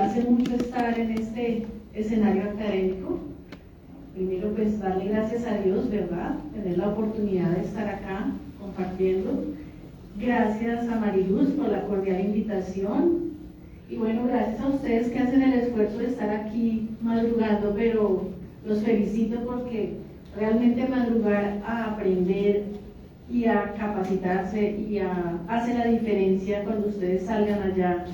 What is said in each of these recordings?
complace mucho estar en este escenario académico. Primero, pues darle gracias a Dios, ¿verdad? Tener la oportunidad de estar acá compartiendo. Gracias a Mariluz por la cordial invitación. Y bueno, gracias a ustedes que hacen el esfuerzo de estar aquí madrugando, pero los felicito porque realmente madrugar a aprender y a capacitarse y hace la diferencia cuando ustedes salgan allá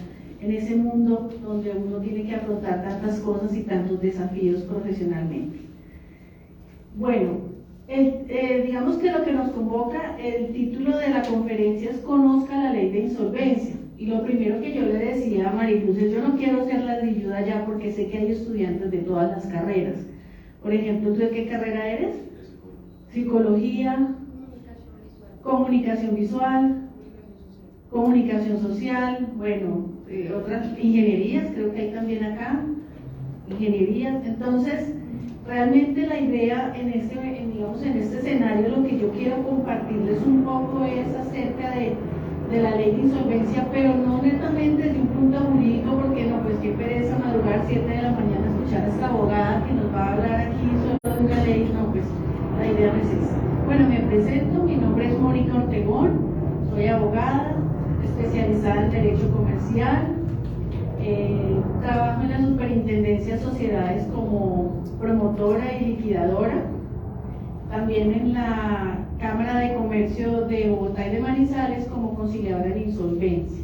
en ese mundo donde uno tiene que afrontar tantas cosas y tantos desafíos profesionalmente. Bueno, digamos que lo que nos convoca, el título de la conferencia es Conozca la ley de insolvencia. Y lo primero que yo le decía a Mariluz es: yo no quiero ser la ladrilluda ya, porque sé que hay estudiantes de todas las carreras. Por ejemplo, ¿tú de qué carrera eres? Psicología, comunicación visual, comunicación social, bueno, otras ingenierías, creo que hay también acá, ingenierías. Entonces, realmente la idea en este escenario, lo que yo quiero compartirles un poco es acerca de la ley de insolvencia, pero no netamente desde un punto jurídico, porque no, pues qué pereza madrugar 7 de la mañana a escuchar a esta abogada que nos va a hablar aquí solo de una ley. No, pues la idea no es esa. Bueno, me presento, mi nombre es Mónica Ortegón, soy abogada, especializada en Derecho Comercial, trabajo en la Superintendencia de Sociedades como promotora y liquidadora, también en la Cámara de Comercio de Bogotá y de Manizales como conciliadora de insolvencia.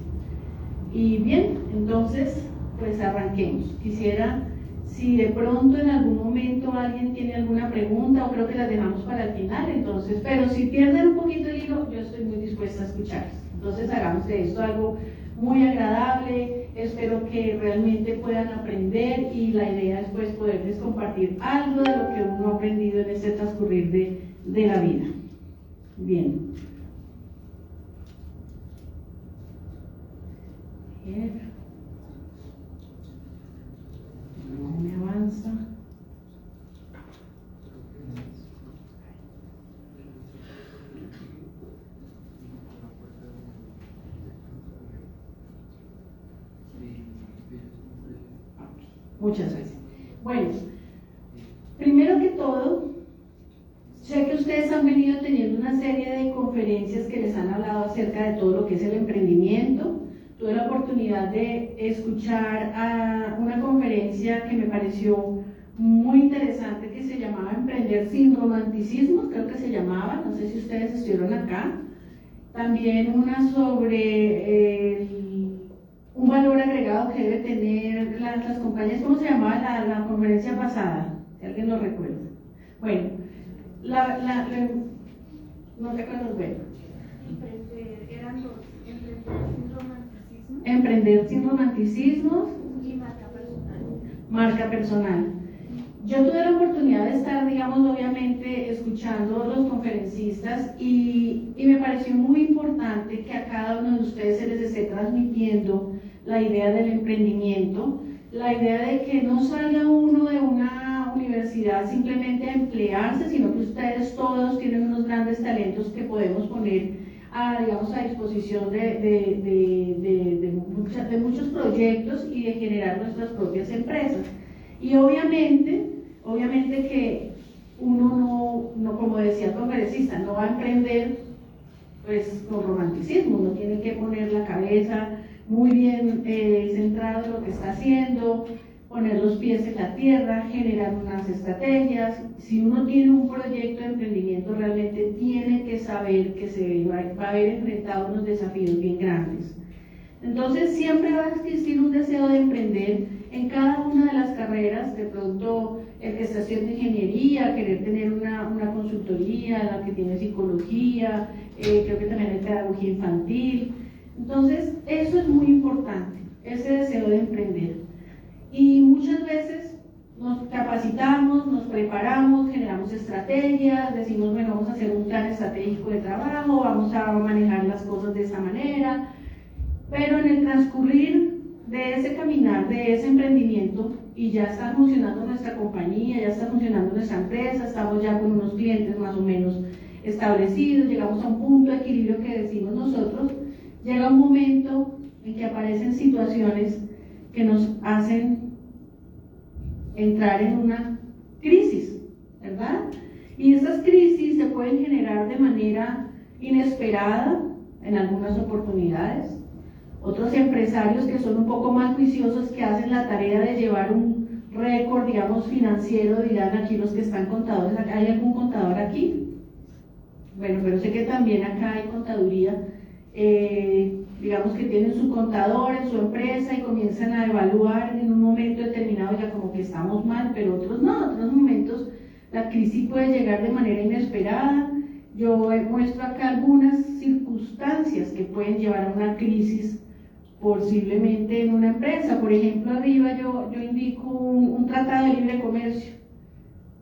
Y bien, entonces, pues arranquemos. Quisiera, si de pronto en algún momento alguien tiene alguna pregunta, o creo que las dejamos para el final, entonces, pero si pierden un poquito el hilo, yo estoy muy dispuesta a escucharles. Entonces hagamos de esto algo muy agradable, espero que realmente puedan aprender, y la idea es pues poderles compartir algo de lo que uno ha aprendido en este transcurrir de la vida. Bien. No me avanza. Muchas gracias. Bueno, primero que todo, sé que ustedes han venido teniendo una serie de conferencias que les han hablado acerca de todo lo que es el emprendimiento. Tuve la oportunidad de escuchar a una conferencia que me pareció muy interesante, que se llamaba Emprender sin romanticismos, creo que se llamaba, no sé si ustedes estuvieron acá. También una sobre un valor agregado que debe tener las compañías. ¿Cómo se llamaba la conferencia pasada? Si alguien lo recuerda. Bueno, no recuerdo, bueno. Eran dos: emprender sin romanticismo. Emprender sin romanticismos. Y marca personal. Marca personal. Yo tuve la oportunidad de estar, digamos, obviamente, escuchando a los conferencistas, y me pareció muy importante que a cada uno de ustedes se les esté transmitiendo la idea del emprendimiento, la idea de que no salga uno de una universidad simplemente a emplearse, sino que ustedes todos tienen unos grandes talentos que podemos poner digamos, a disposición de muchos proyectos y de generar nuestras propias empresas. Y obviamente que uno no, como decía el conferencista, no va a emprender pues con romanticismo. Uno tiene que poner la cabeza muy bien centrado en lo que está haciendo, poner los pies en la tierra, generar unas estrategias. Si uno tiene un proyecto de emprendimiento, realmente tiene que saber que se va a haber enfrentado unos desafíos bien grandes. Entonces siempre va a existir un deseo de emprender en cada una de las carreras. De pronto el que está haciendo ingeniería, querer tener una consultoría, la que tiene psicología, creo que también hay pedagogía infantil. Entonces eso es muy importante, ese deseo de emprender. Y muchas veces nos capacitamos, nos preparamos, generamos estrategias, decimos, bueno, vamos a hacer un plan estratégico de trabajo, vamos a manejar las cosas de esta manera. Pero en el transcurrir de ese caminar, de ese emprendimiento, y ya está funcionando nuestra compañía, ya está funcionando nuestra empresa, estamos ya con unos clientes más o menos establecidos, llegamos a un punto de equilibrio que decimos nosotros, llega un momento en que aparecen situaciones que nos hacen entrar en una crisis, ¿verdad? Y estas crisis se pueden generar de manera inesperada en algunas oportunidades. Otros empresarios que son un poco más juiciosos, que hacen la tarea de llevar un récord, digamos, financiero, dirán aquí los que están contadores, ¿hay algún contador aquí? Bueno, pero sé que también acá hay contaduría, digamos que tienen su contador en su empresa y comienzan a evaluar en un momento determinado ya como que estamos mal, pero otros no, otros momentos la crisis puede llegar de manera inesperada. Yo muestro acá algunas circunstancias que pueden llevar a una crisis posiblemente en una empresa. Por ejemplo, arriba yo indico un tratado de libre comercio.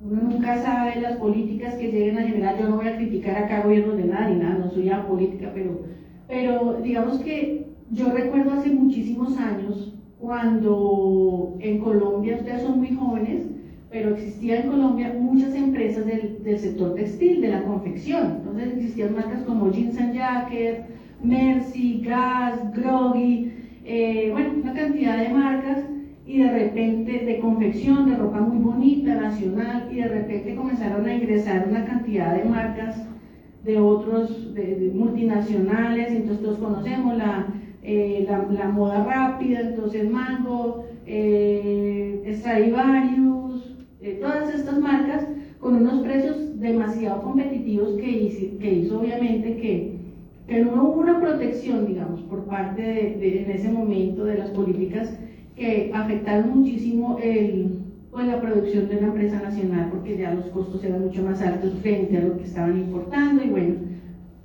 Uno nunca sabe las políticas que lleguen a generar. Yo no voy a criticar acá gobiernos de nada ni nada, no soy apolítica, pero digamos que yo recuerdo hace muchísimos años cuando en Colombia, ustedes son muy jóvenes, pero existía en Colombia muchas empresas del sector textil, de la confección. Entonces existían marcas como Jeans and Jacket, Mercy, Gas, Groggy, bueno, una cantidad de marcas, y de repente de confección, de ropa muy bonita, nacional, y de repente comenzaron a ingresar una cantidad de marcas de otros, de multinacionales. Entonces todos conocemos la moda rápida, entonces Mango, Stradivarius, todas estas marcas con unos precios demasiado competitivos que hizo obviamente que no hubo una protección, digamos, por parte en ese momento de las políticas que afectaron muchísimo pues la producción de una empresa nacional, porque ya los costos eran mucho más altos frente a lo que estaban importando, y bueno,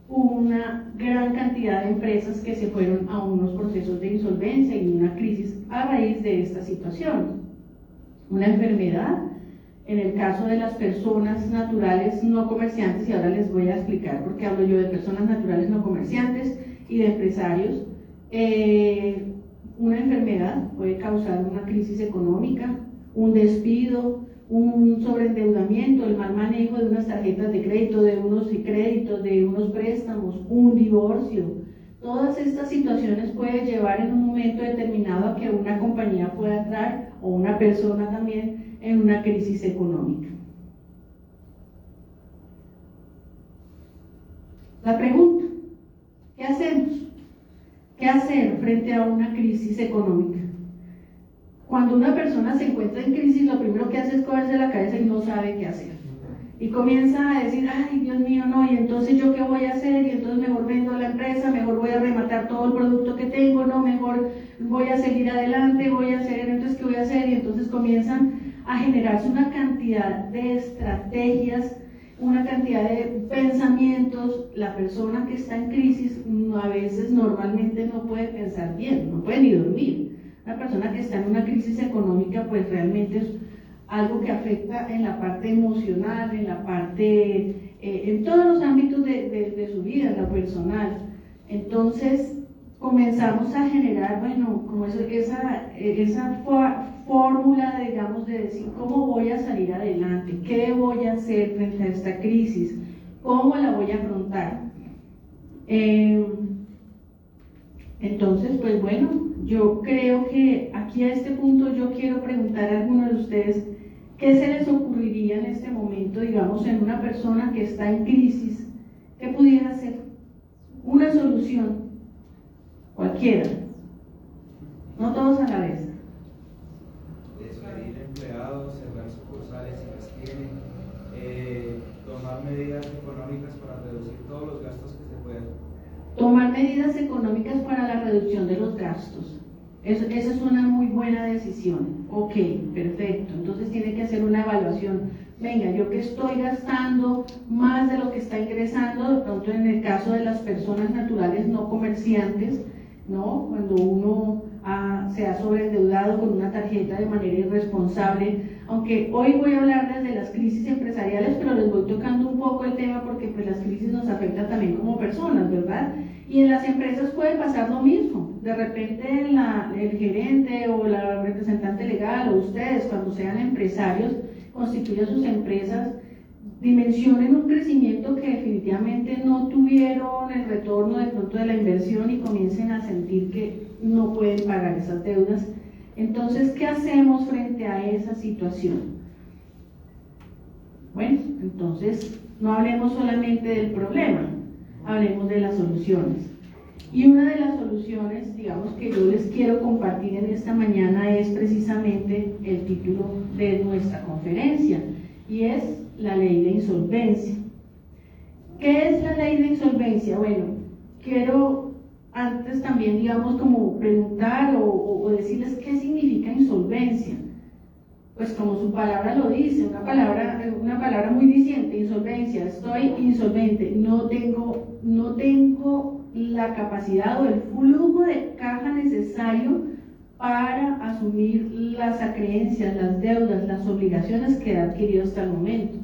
hubo una gran cantidad de empresas que se fueron a unos procesos de insolvencia y una crisis a raíz de esta situación. Una enfermedad, en el caso de las personas naturales no comerciantes, y ahora les voy a explicar por qué hablo yo de personas naturales no comerciantes y de empresarios. Una enfermedad puede causar una crisis económica, un despido, un sobreendeudamiento, el mal manejo de unas tarjetas de crédito, de unos créditos, de unos préstamos, un divorcio. Todas estas situaciones pueden llevar en un momento determinado a que una compañía pueda entrar, o una persona también, en una crisis económica. La pregunta, ¿qué hacemos? ¿Qué hacer frente a una crisis económica? Cuando una persona se encuentra en crisis, lo primero que hace es cogerse la cabeza y no sabe qué hacer. Y comienza a decir, ay, Dios mío, no, y entonces ¿yo qué voy a hacer? Y entonces mejor vendo la empresa, mejor voy a rematar todo el producto que tengo, no, mejor voy a seguir adelante, voy a hacer, entonces ¿qué voy a hacer? Y entonces comienzan a generarse una cantidad de estrategias, una cantidad de pensamientos. La persona que está en crisis a veces normalmente no puede pensar bien, no puede ni dormir. Una persona que está en una crisis económica pues realmente es algo que afecta en la parte emocional, en la parte, en todos los ámbitos de su vida, en lo personal. Entonces comenzamos a generar, bueno, como esa fórmula, digamos, de decir cómo voy a salir adelante, qué voy a hacer frente a esta crisis, cómo la voy a afrontar. Entonces, pues bueno, yo creo que aquí a este punto yo quiero preguntar a algunos de ustedes qué se les ocurriría en este momento, digamos, en una persona que está en crisis, qué pudiera hacer, una solución, cualquiera, no todos a la vez. Despedir empleados, cerrar sucursales si las tienen, tomar medidas económicas para reducir todos los gastos que se puedan. Tomar medidas económicas para la reducción de los gastos. Esa es una muy buena decisión. Ok, perfecto. Entonces tiene que hacer una evaluación. Venga, yo que estoy gastando más de lo que está ingresando, de pronto en el caso de las personas naturales no comerciantes, ¿no? Cuando uno se ha sobreendeudado con una tarjeta de manera irresponsable, aunque hoy voy a hablar desde las crisis empresariales, pero les voy tocando un poco el tema porque pues las crisis nos afectan también como personas, ¿verdad? Y en las empresas puede pasar lo mismo. De repente el gerente o la representante legal o ustedes, cuando sean empresarios, constituyan sus empresas, dimensionen un crecimiento que definitivamente no tuvieron el retorno de pronto de la inversión y comiencen a sentir que no pueden pagar esas deudas. Entonces, ¿qué hacemos frente a esa situación? Bueno, entonces no hablemos solamente del problema, hablemos de las soluciones. Y una de las soluciones, digamos, que yo les quiero compartir en esta mañana es precisamente el título de nuestra conferencia, y es la ley de insolvencia. ¿Qué es la ley de insolvencia? Bueno, quiero antes también, digamos, como preguntar o decirles qué significa insolvencia. Pues como su palabra lo dice, una palabra muy diciente: insolvencia. Estoy insolvente, no tengo la capacidad o el flujo de caja necesario para asumir las acreencias, las deudas, las obligaciones que he adquirido hasta el momento.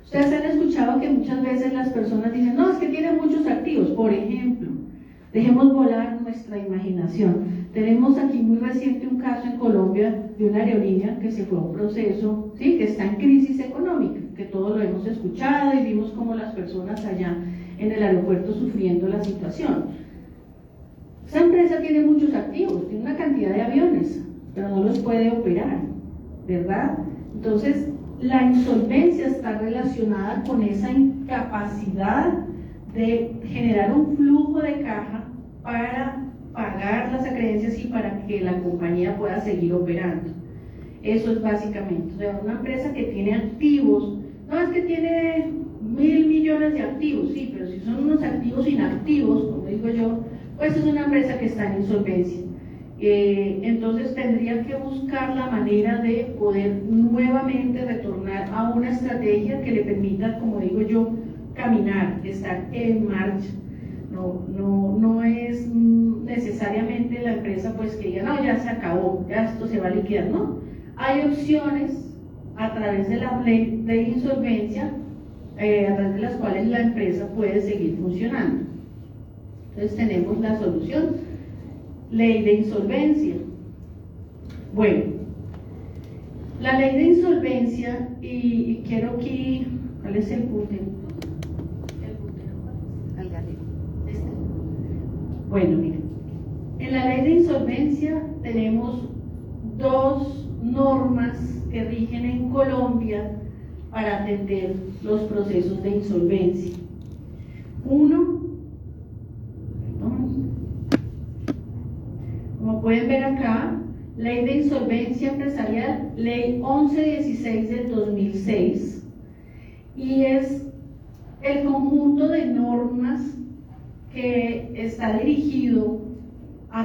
Ustedes han escuchado que muchas veces las personas dicen: no, es que tiene muchos activos. Por ejemplo, dejemos volar nuestra imaginación. Tenemos aquí muy reciente un caso en Colombia de una aerolínea que se fue a un proceso, ¿sí?, que está en crisis económica, que todos lo hemos escuchado y vimos como las personas allá en el aeropuerto sufriendo la situación. Esa empresa tiene muchos activos, tiene una cantidad de aviones, pero no los puede operar, ¿verdad? Entonces, la insolvencia está relacionada con esa incapacidad de generar un flujo de caja para pagar las acreencias y para que la compañía pueda seguir operando. Eso es básicamente, o sea, una empresa que tiene activos, no es que tiene 1.000 millones de activos, sí, pero si son unos activos inactivos, como digo yo, pues es una empresa que está en insolvencia. Entonces tendría que buscar la manera de poder nuevamente retornar a una estrategia que le permita, como digo yo, caminar, estar en marcha. No es necesariamente la empresa pues que diga: no, ya se acabó, ya esto se va a liquidar. No, hay opciones a través de la ley de insolvencia, a través de las cuales la empresa puede seguir funcionando. Entonces tenemos la solución: ley de insolvencia. Bueno, la ley de insolvencia, y quiero aquí, ¿cuál es el punto? Bueno, miren, en la ley de insolvencia tenemos dos normas que rigen en Colombia para atender los procesos de insolvencia. Uno, como pueden ver acá, Ley de Insolvencia Empresarial, Ley 1116 del 2006, y es el conjunto de normas que está dirigido a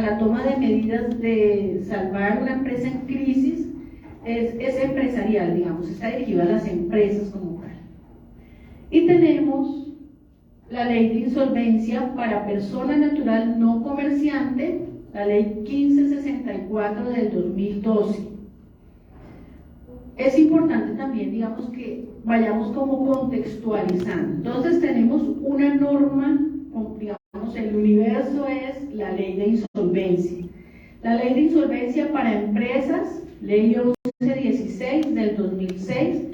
la toma de medidas de salvar una empresa en crisis. Es empresarial, digamos, está dirigido a las empresas como tal. Y tenemos la ley de insolvencia para persona natural no comerciante, la ley 1564 del 2012. Es importante también, digamos, que vayamos como contextualizando. Entonces tenemos una norma, digamos, el universo es la ley de insolvencia. La ley de insolvencia para empresas, ley 1116 del 2006.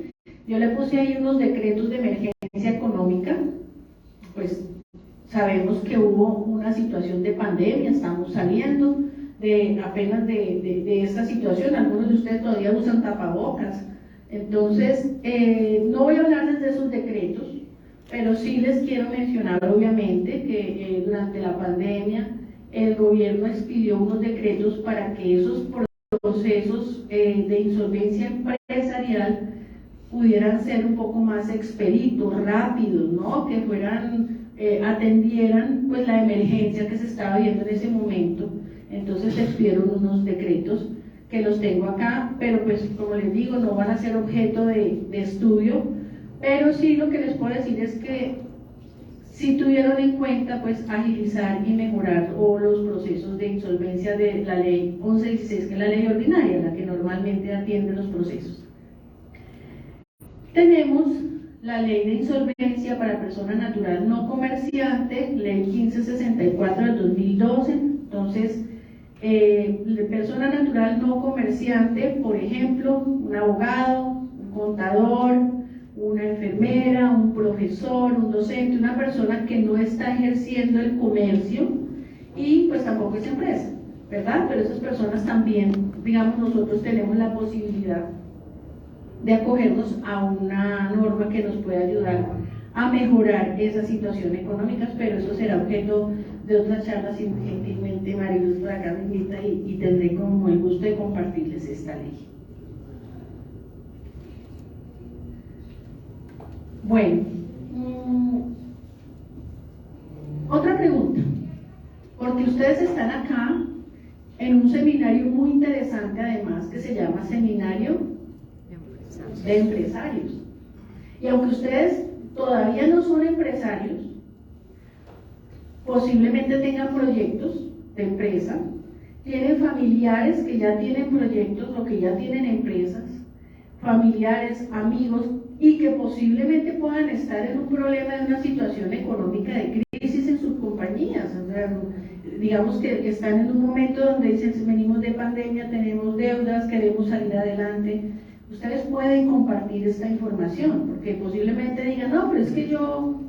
Yo le puse ahí unos decretos de emergencia económica. Pues sabemos que hubo una situación de pandemia, estamos saliendo apenas de esta situación. Algunos de ustedes todavía usan tapabocas. Entonces, no voy a hablarles de esos decretos, pero sí les quiero mencionar, obviamente, que durante la pandemia el gobierno expidió unos decretos para que esos procesos de insolvencia empresarial pudieran ser un poco más expeditos, rápidos, ¿no? Que atendieran pues la emergencia que se estaba viendo en ese momento. Entonces se expidieron unos decretos que los tengo acá, pero pues como les digo, no van a ser objeto de estudio, pero sí lo que les puedo decir es que sí tuvieron en cuenta pues agilizar y mejorar los procesos de insolvencia de la ley 1116, que es la ley ordinaria, la que normalmente atiende los procesos. Tenemos la ley de insolvencia para persona natural no comerciante, ley 1564 del 2012. Entonces, persona natural no comerciante, por ejemplo, un abogado, un contador, una enfermera, un profesor, un docente, una persona que no está ejerciendo el comercio y pues tampoco es empresa. ¿verdad? Pero esas personas también, digamos, nosotros tenemos la posibilidad de acogernos a una norma que nos pueda ayudar a mejorar esa situación económica, pero eso será objeto de otra charla, si gentilmente Mariluz por acá me invita y tendré como el gusto de compartirles esta ley. Bueno, otra pregunta, porque ustedes están acá en un seminario muy interesante además que se llama Seminario de Empresarios. Y aunque ustedes todavía no son empresarios, posiblemente tengan proyectos de empresa, tienen familiares que ya tienen proyectos o que ya tienen empresas, familiares, amigos, y que posiblemente puedan estar en un problema de una situación económica de crisis en sus compañías. O sea, digamos que están en un momento donde dicen, venimos de pandemia, tenemos deudas, queremos salir adelante. Ustedes pueden compartir esta información, porque posiblemente digan, no, pero es que yo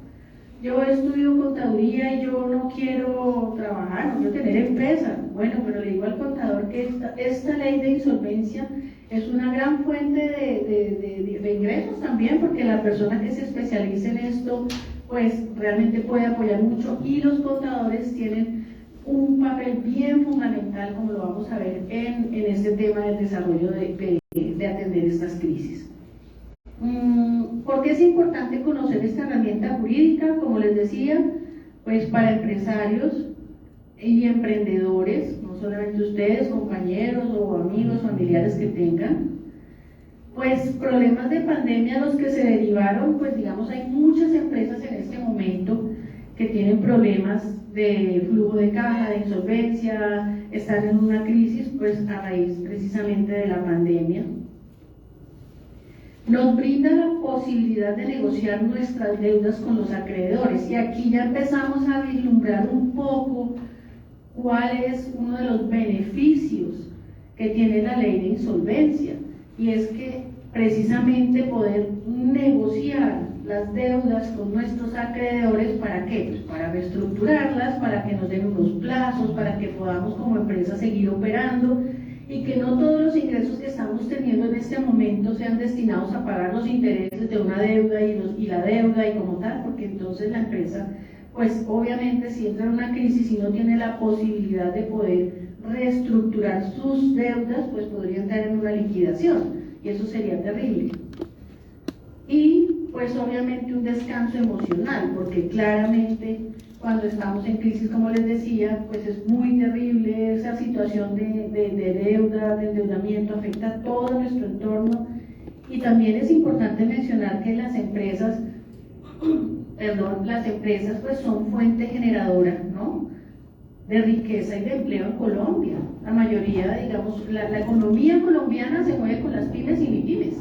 estudio contaduría y yo no quiero trabajar, no quiero tener empresa. Bueno, pero le digo al contador que esta ley de insolvencia es una gran fuente de ingresos también, porque la persona que se especialice en esto, pues realmente puede apoyar mucho, y los contadores tienen un papel bien fundamental, como lo vamos a ver en este tema del desarrollo de atender estas crisis. ¿Por qué es importante conocer esta herramienta jurídica? Como les decía, pues para empresarios y emprendedores, no solamente ustedes, compañeros o amigos, familiares que tengan, pues problemas de pandemia los que se derivaron, pues digamos hay muchas empresas en este momento que tienen problemas de flujo de caja, de insolvencia, están en una crisis pues a raíz precisamente de la pandemia. Nos brinda la posibilidad de negociar nuestras deudas con los acreedores, y aquí ya empezamos a vislumbrar un poco cuál es uno de los beneficios que tiene la ley de insolvencia, y es que precisamente poder negociar las deudas con nuestros acreedores. ¿Para qué? Pues para reestructurarlas, para que nos den unos plazos, para que podamos como empresa seguir operando, y que no todos los ingresos que estamos teniendo en este momento sean destinados a pagar los intereses de una deuda y la deuda y como tal, porque entonces la empresa, pues obviamente si entra en una crisis y no tiene la posibilidad de poder reestructurar sus deudas, pues podría entrar en una liquidación, y eso sería terrible. Y pues obviamente un descanso emocional, porque claramente cuando estamos en crisis, como les decía, pues es muy terrible esa situación de deuda, de endeudamiento, afecta a todo nuestro entorno. Y también es importante mencionar que las empresas, pues son fuente generadora, ¿no?, de riqueza y de empleo en Colombia. La mayoría, digamos, la economía colombiana se mueve con las pymes y mipymes.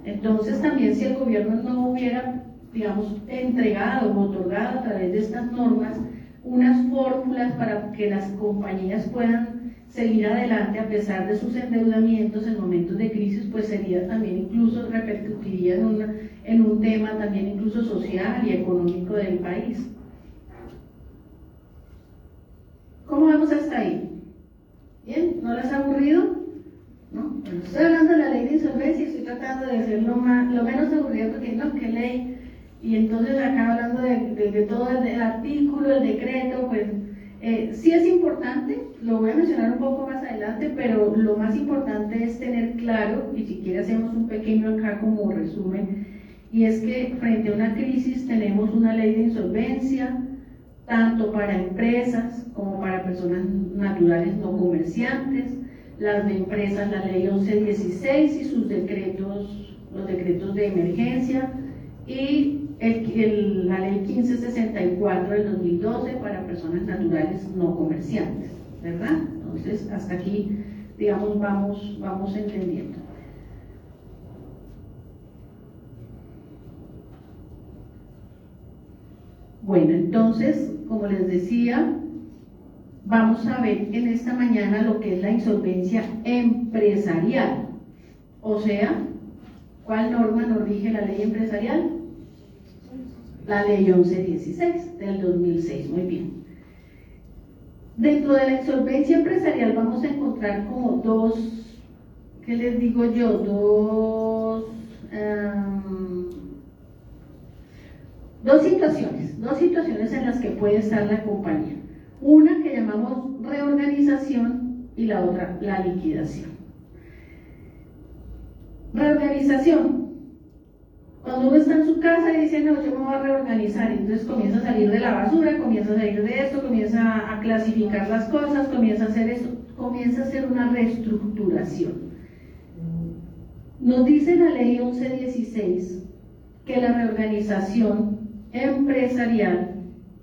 Entonces también si el gobierno no hubiera, digamos, entregado o otorgado a través de estas normas unas fórmulas para que las compañías puedan seguir adelante a pesar de sus endeudamientos en momentos de crisis, pues sería también incluso, repercutiría en un tema también incluso social y económico del país. ¿Cómo vamos hasta ahí? ¿Bien? ¿No les ha aburrido? ¿No? Bueno, estoy hablando de la ley de insolvencia y estoy tratando de hacerlo lo menos aburrido, porque no, ¿qué ley? Y entonces acá hablando de todo el artículo, el decreto, pues sí es importante, lo voy a mencionar un poco más adelante, pero lo más importante es tener claro, y si quiere hacemos un pequeño acá como resumen, y es que frente a una crisis tenemos una ley de insolvencia, tanto para empresas como para personas naturales no comerciantes. Las de empresas, la ley 1116 y sus decretos, los decretos de emergencia, y la ley 1564 del 2012 para personas naturales no comerciantes, ¿verdad? Entonces, hasta aquí, digamos, vamos entendiendo. Bueno, entonces, como les decía, vamos a ver en esta mañana lo que es la insolvencia empresarial. O sea, ¿cuál norma nos rige la ley empresarial? La ley 1116 del 2006, muy bien. Dentro de la insolvencia empresarial vamos a encontrar como dos, ¿qué les digo yo? Dos situaciones en las que puede estar la compañía. Una que llamamos reorganización y la otra la liquidación. Reorganización. Cuando uno está en su casa y dice, no, yo me voy a reorganizar, entonces comienza a salir de la basura, comienza a salir de esto, comienza a clasificar las cosas, comienza a hacer eso, comienza a hacer una reestructuración. Nos dice la ley 1116 que la reorganización empresarial,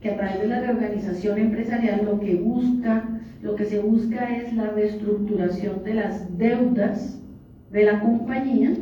que a través de la reorganización empresarial lo que se busca es la reestructuración de las deudas de la compañía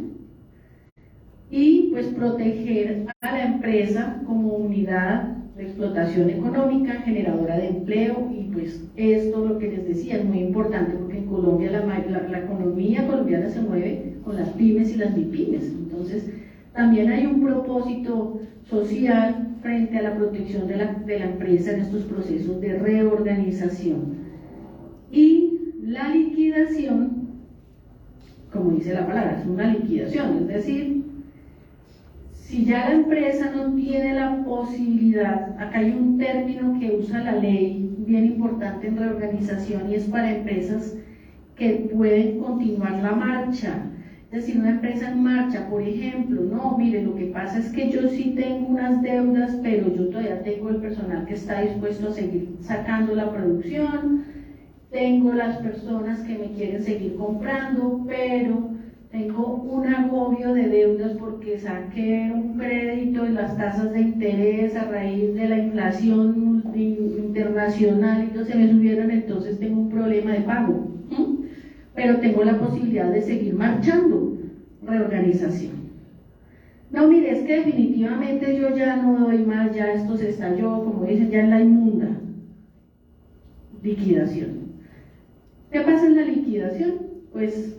y pues proteger a la empresa como unidad de explotación económica, generadora de empleo, y pues esto, lo que les decía, es muy importante porque en Colombia la economía colombiana se mueve con las pymes y las mipymes, entonces también hay un propósito social frente a la protección de la empresa en estos procesos de reorganización. Y la liquidación, como dice la palabra, es una liquidación, es decir, si ya la empresa no tiene la posibilidad, acá hay un término que usa la ley bien importante en reorganización y es para empresas que pueden continuar la marcha. Es decir, una empresa en marcha, por ejemplo, no, mire, lo que pasa es que yo sí tengo unas deudas, pero yo todavía tengo el personal que está dispuesto a seguir sacando la producción, tengo las personas que me quieren seguir comprando, pero tengo un agobio de deudas porque saqué un crédito y las tasas de interés a raíz de la inflación internacional y entonces se me subieron, entonces tengo un problema de pago. Pero tengo la posibilidad de seguir marchando. Reorganización. No, mire, es que definitivamente yo ya no doy más, ya esto se estalló, como dicen, ya en la inmunda. Liquidación. ¿Qué pasa en la liquidación? Pues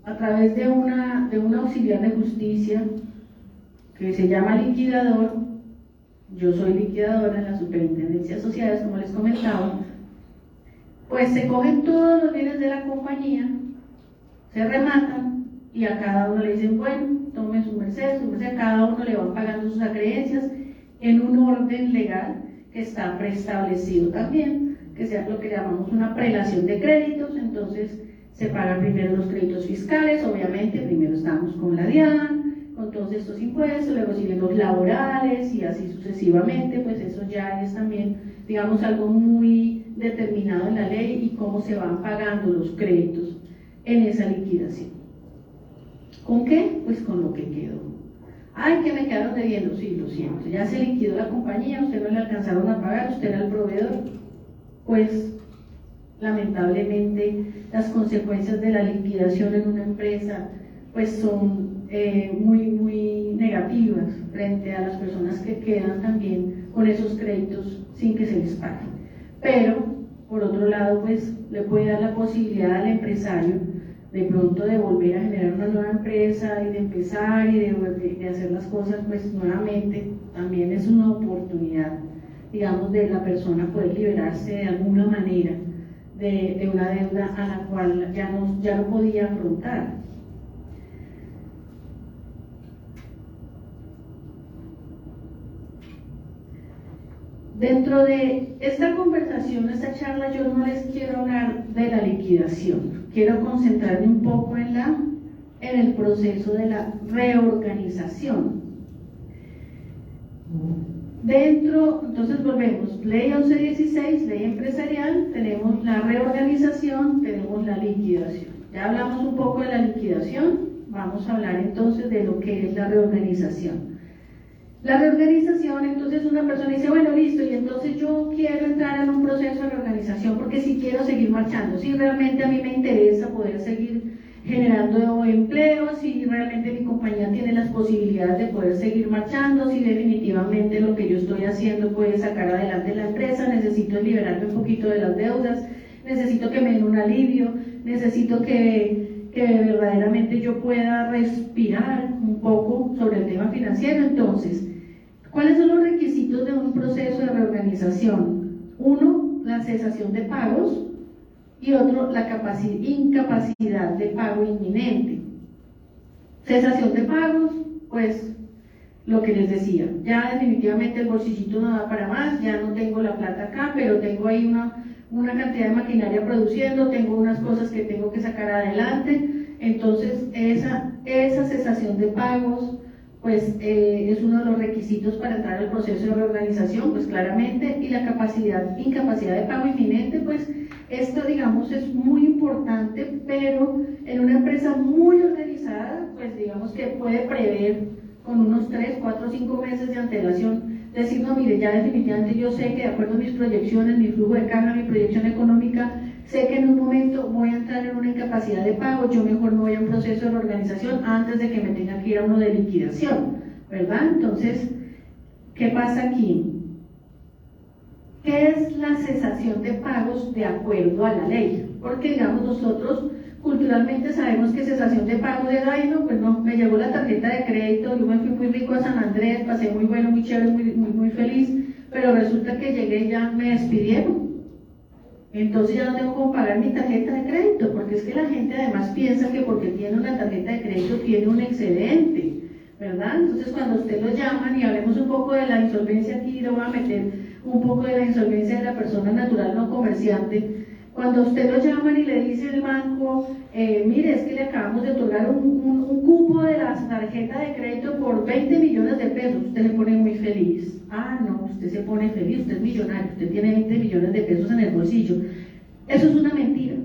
a través de un auxiliar de justicia que se llama liquidador, yo soy liquidadora en la Superintendencia de Sociedades, como les comentaba, pues se cogen todos los bienes de la compañía, se rematan y a cada uno le dicen, bueno, tome su merced, a cada uno le van pagando sus acreencias en un orden legal que está preestablecido también, que sea lo que llamamos una prelación de créditos. Entonces se pagan primero los créditos fiscales, obviamente primero estamos con la DIAN, con todos estos impuestos, luego siguen los laborales y así sucesivamente, pues eso ya es también, digamos, algo muy determinado en la ley y cómo se van pagando los créditos en esa liquidación. ¿Con qué? Pues con lo que quedó. Ay, que me quedaron debiendo, sí, lo siento, ya se liquidó la compañía, usted no le alcanzaron a pagar, usted era el proveedor, pues lamentablemente las consecuencias de la liquidación en una empresa pues son muy negativas frente a las personas que quedan también con esos créditos sin que se les pague. Pero por otro lado pues le puede dar la posibilidad al empresario de pronto de volver a generar una nueva empresa y de empezar y de hacer las cosas pues nuevamente. También es una oportunidad, digamos, de la persona poder liberarse de alguna manera de una deuda a la cual ya no podía afrontar. Dentro de esta conversación, esta charla, yo no les quiero hablar de la liquidación, quiero concentrarme un poco en el proceso de la reorganización. Entonces volvemos, ley 1116, ley empresarial, tenemos la reorganización, tenemos la liquidación. Ya hablamos un poco de la liquidación, vamos a hablar entonces de lo que es la reorganización. La reorganización, entonces una persona dice, bueno, listo, y entonces yo quiero entrar en un proceso de reorganización porque si quiero seguir marchando, si realmente a mí me interesa poder seguir generando empleo, si realmente mi compañía tiene las posibilidades de poder seguir marchando, si definitivamente lo que yo estoy haciendo puede sacar adelante la empresa, necesito liberarme un poquito de las deudas, necesito que me den un alivio, necesito que verdaderamente yo pueda respirar un poco sobre el tema financiero. Entonces, ¿cuáles son los requisitos de un proceso de reorganización? Uno, la cesación de pagos, y otro, la incapacidad de pago inminente. Cesación de pagos, pues lo que les decía, ya definitivamente el bolsillito no da para más, ya no tengo la plata acá, pero tengo ahí una cantidad de maquinaria produciendo, tengo unas cosas que tengo que sacar adelante. Entonces esa cesación de pagos pues es uno de los requisitos para entrar al proceso de reorganización, pues claramente. Y la incapacidad de pago inminente, pues esto digamos es muy importante, pero en una empresa muy organizada, pues digamos que puede prever con unos 3, 4, 5 meses de antelación, decir, no, mire, ya definitivamente yo sé que de acuerdo a mis proyecciones, mi flujo de caja, mi proyección económica, sé que en un momento voy a entrar en una incapacidad de pago, yo mejor me voy a un proceso de reorganización antes de que me tenga que ir a uno de liquidación, ¿verdad? Entonces, ¿qué pasa aquí? ¿Qué es la cesación de pagos de acuerdo a la ley? Porque, digamos, nosotros culturalmente sabemos que cesación de pagos es, ay, no, pues no, me llegó la tarjeta de crédito, yo me fui muy rico a San Andrés, pasé muy bueno, muy chévere, muy feliz, pero resulta que llegué y ya me despidieron. Entonces ya no tengo cómo pagar mi tarjeta de crédito, porque es que la gente además piensa que porque tiene una tarjeta de crédito tiene un excedente, ¿verdad? Entonces cuando usted lo llaman, y hablemos un poco de la insolvencia, aquí le voy a meter un poco de la insolvencia de la persona natural no comerciante. Cuando usted lo llaman y le dice el banco, mire, es que le acabamos de otorgar un cupo de la tarjeta de crédito por 20 millones de pesos, usted le pone muy feliz. Ah, no, usted se pone feliz, usted es millonario, usted tiene 20 millones de pesos en el bolsillo. Eso es una mentira.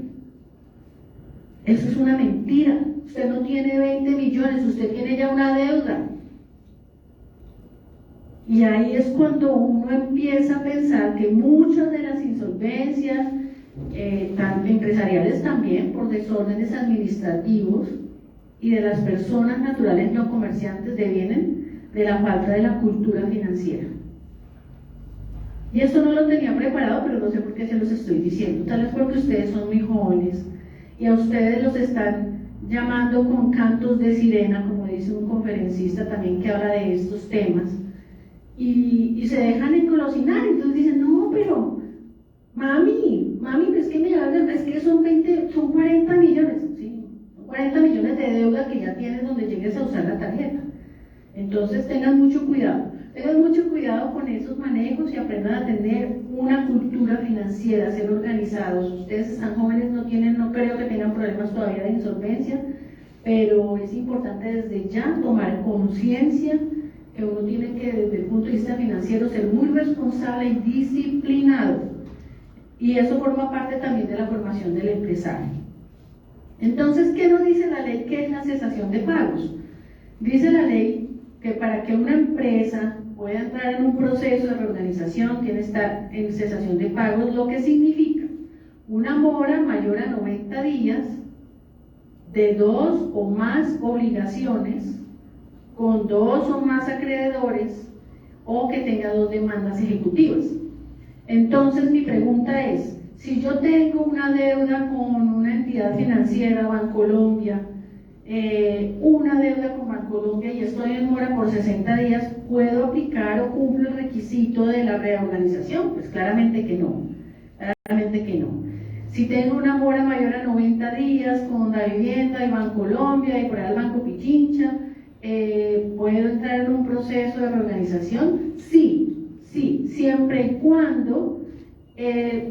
Eso es una mentira. Usted no tiene 20 millones, usted tiene ya una deuda. Y ahí es cuando uno empieza a pensar que muchas de las insolvencias, empresariales también, por desórdenes administrativos, y de las personas naturales no comerciantes, devienen de la falta de la cultura financiera. Y esto no lo tenía preparado, pero no sé por qué se los estoy diciendo. Tal vez porque ustedes son muy jóvenes y a ustedes los están llamando con cantos de sirena, como dice un conferencista también que habla de estos temas, y se dejan engolosinar. Entonces dicen, no, pero mami, es que me llaman, es que son 40 millones, sí, 40 millones de deuda que ya tienes donde llegues a usar la tarjeta. Entonces tengan mucho cuidado con esos manejos y aprendan a tener una cultura financiera, a ser organizados. Ustedes están jóvenes, no creo que tengan problemas todavía de insolvencia, pero es importante desde ya tomar conciencia que uno tiene que, desde el punto de vista financiero, ser muy responsable y disciplinado. Y eso forma parte también de la formación del empresario. Entonces, ¿qué nos dice la ley? ¿Qué es la cesación de pagos? Dice la ley que para que una empresa pueda entrar en un proceso de reorganización tiene que estar en cesación de pagos, lo que significa una mora mayor a 90 días de 2 o más obligaciones con 2 o más acreedores, o que tenga 2 demandas ejecutivas. Entonces mi pregunta es, si yo tengo una deuda con una entidad financiera, Bancolombia, una deuda con Bancolombia y estoy en mora por 60 días, ¿puedo aplicar o cumplo el requisito de la reorganización? Pues claramente que no, Si tengo una mora mayor a 90 días con la vivienda y Bancolombia y por ahí el Banco Pichincha, ¿puedo entrar en un proceso de reorganización? Sí, siempre y cuando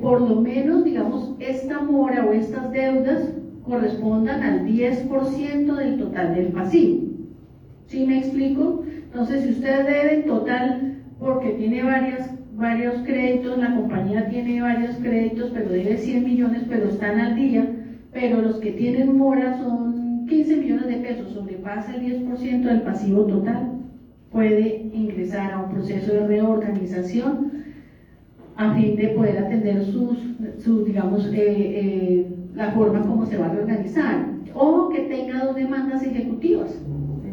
por lo menos, digamos, esta mora o estas deudas correspondan al 10% del total del pasivo. ¿Sí me explico? Entonces, si usted debe en total, porque tiene varios créditos, la compañía tiene varios créditos, pero debe 100 millones, pero están al día, pero los que tienen mora son 15 millones de pesos, sobrepasa el 10% del pasivo total, puede ingresar a un proceso de reorganización a fin de poder atender la forma como se va a reorganizar, o que tenga 2 demandas ejecutivas.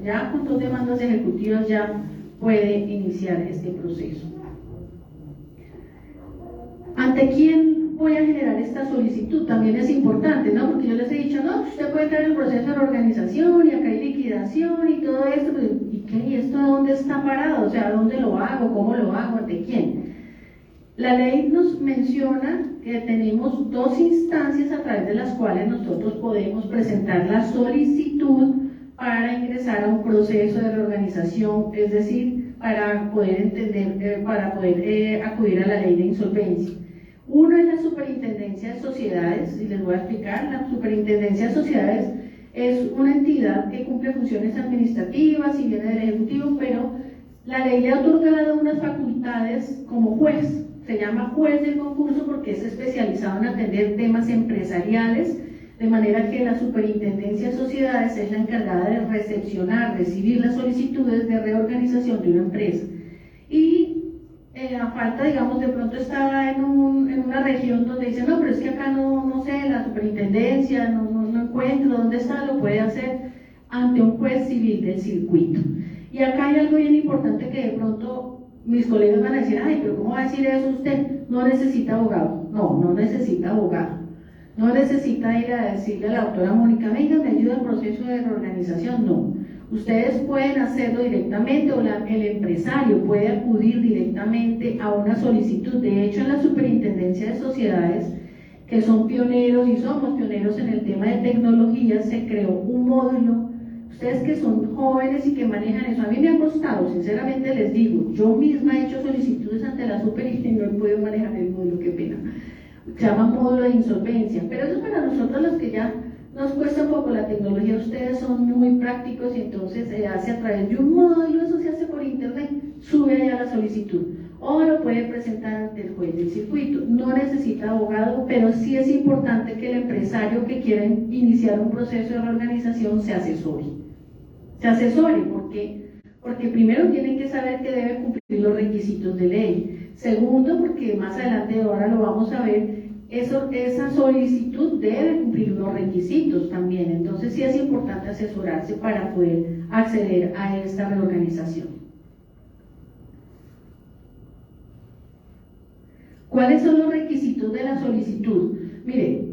Ya con 2 demandas ejecutivas ya puede iniciar este proceso. ¿Ante quién voy a generar esta solicitud? También es importante, ¿no? Porque yo les he dicho, no, usted puede entrar en el proceso de reorganización y acá hay liquidación y todo esto, pero ¿y qué? ¿Y esto dónde está parado? O sea, ¿dónde lo hago? ¿Cómo lo hago? ¿Ante quién? La ley nos menciona que tenemos dos instancias a través de las cuales nosotros podemos presentar la solicitud para ingresar a un proceso de reorganización, es decir, para poder acudir a la ley de insolvencia. Uno es la Superintendencia de Sociedades, y les voy a explicar. La Superintendencia de Sociedades es una entidad que cumple funciones administrativas y viene del Ejecutivo, pero la ley le ha otorgado unas facultades como juez. Se llama juez del concurso porque es especializado en atender temas empresariales, de manera que la Superintendencia de Sociedades es la encargada de recibir las solicitudes de reorganización de una empresa. Y a falta, digamos, de pronto estaba en una región donde dice, no, pero es que acá no sé, la superintendencia, no encuentro dónde está, lo puede hacer ante un juez civil del circuito. Y acá hay algo bien importante que de pronto mis colegas van a decir, ay, pero ¿cómo va a decir eso usted? No necesita abogado. No necesita abogado. No necesita ir a decirle a la doctora Mónica, venga, me ayuda al proceso de reorganización. No. Ustedes pueden hacerlo directamente o el empresario puede acudir directamente a una solicitud. De hecho, en la Superintendencia de Sociedades, que son pioneros y somos pioneros en el tema de tecnología, se creó un módulo. Ustedes que son jóvenes y que manejan eso, a mí me ha costado, sinceramente les digo, yo misma he hecho solicitudes ante la Superintendencia y no he podido manejar el módulo, qué pena. Se llama módulo de insolvencia, pero eso es para nosotros los que ya nos cuesta un poco la tecnología. Ustedes son muy prácticos y entonces se hace a través de un módulo, eso se hace por internet, sube allá la solicitud o lo puede presentar ante el juez del circuito. No necesita abogado, pero sí es importante que el empresario que quiera iniciar un proceso de reorganización se asesore. Porque primero tienen que saber que debe cumplir los requisitos de ley. Segundo, porque más adelante ahora lo vamos a ver, esa solicitud debe cumplir unos requisitos también. Entonces sí es importante asesorarse para poder acceder a esta reorganización. ¿Cuáles son los requisitos de la solicitud? Mire,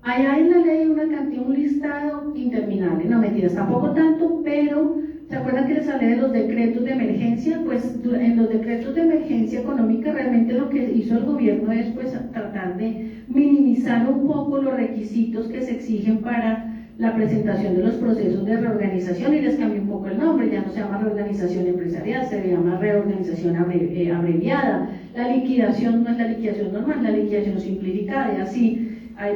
allá en la ley una cantidad, un listado interminable, no mentiras, tampoco tanto, pero ¿se acuerdan que les hablé de los decretos de emergencia? Pues en los decretos de emergencia económica realmente lo que hizo el gobierno es pues tratar de minimizar un poco los requisitos que se exigen para la presentación de los procesos de reorganización y les cambió un poco el nombre, ya no se llama reorganización empresarial, se llama reorganización abreviada. La liquidación no es la liquidación normal, la liquidación simplificada, y así hay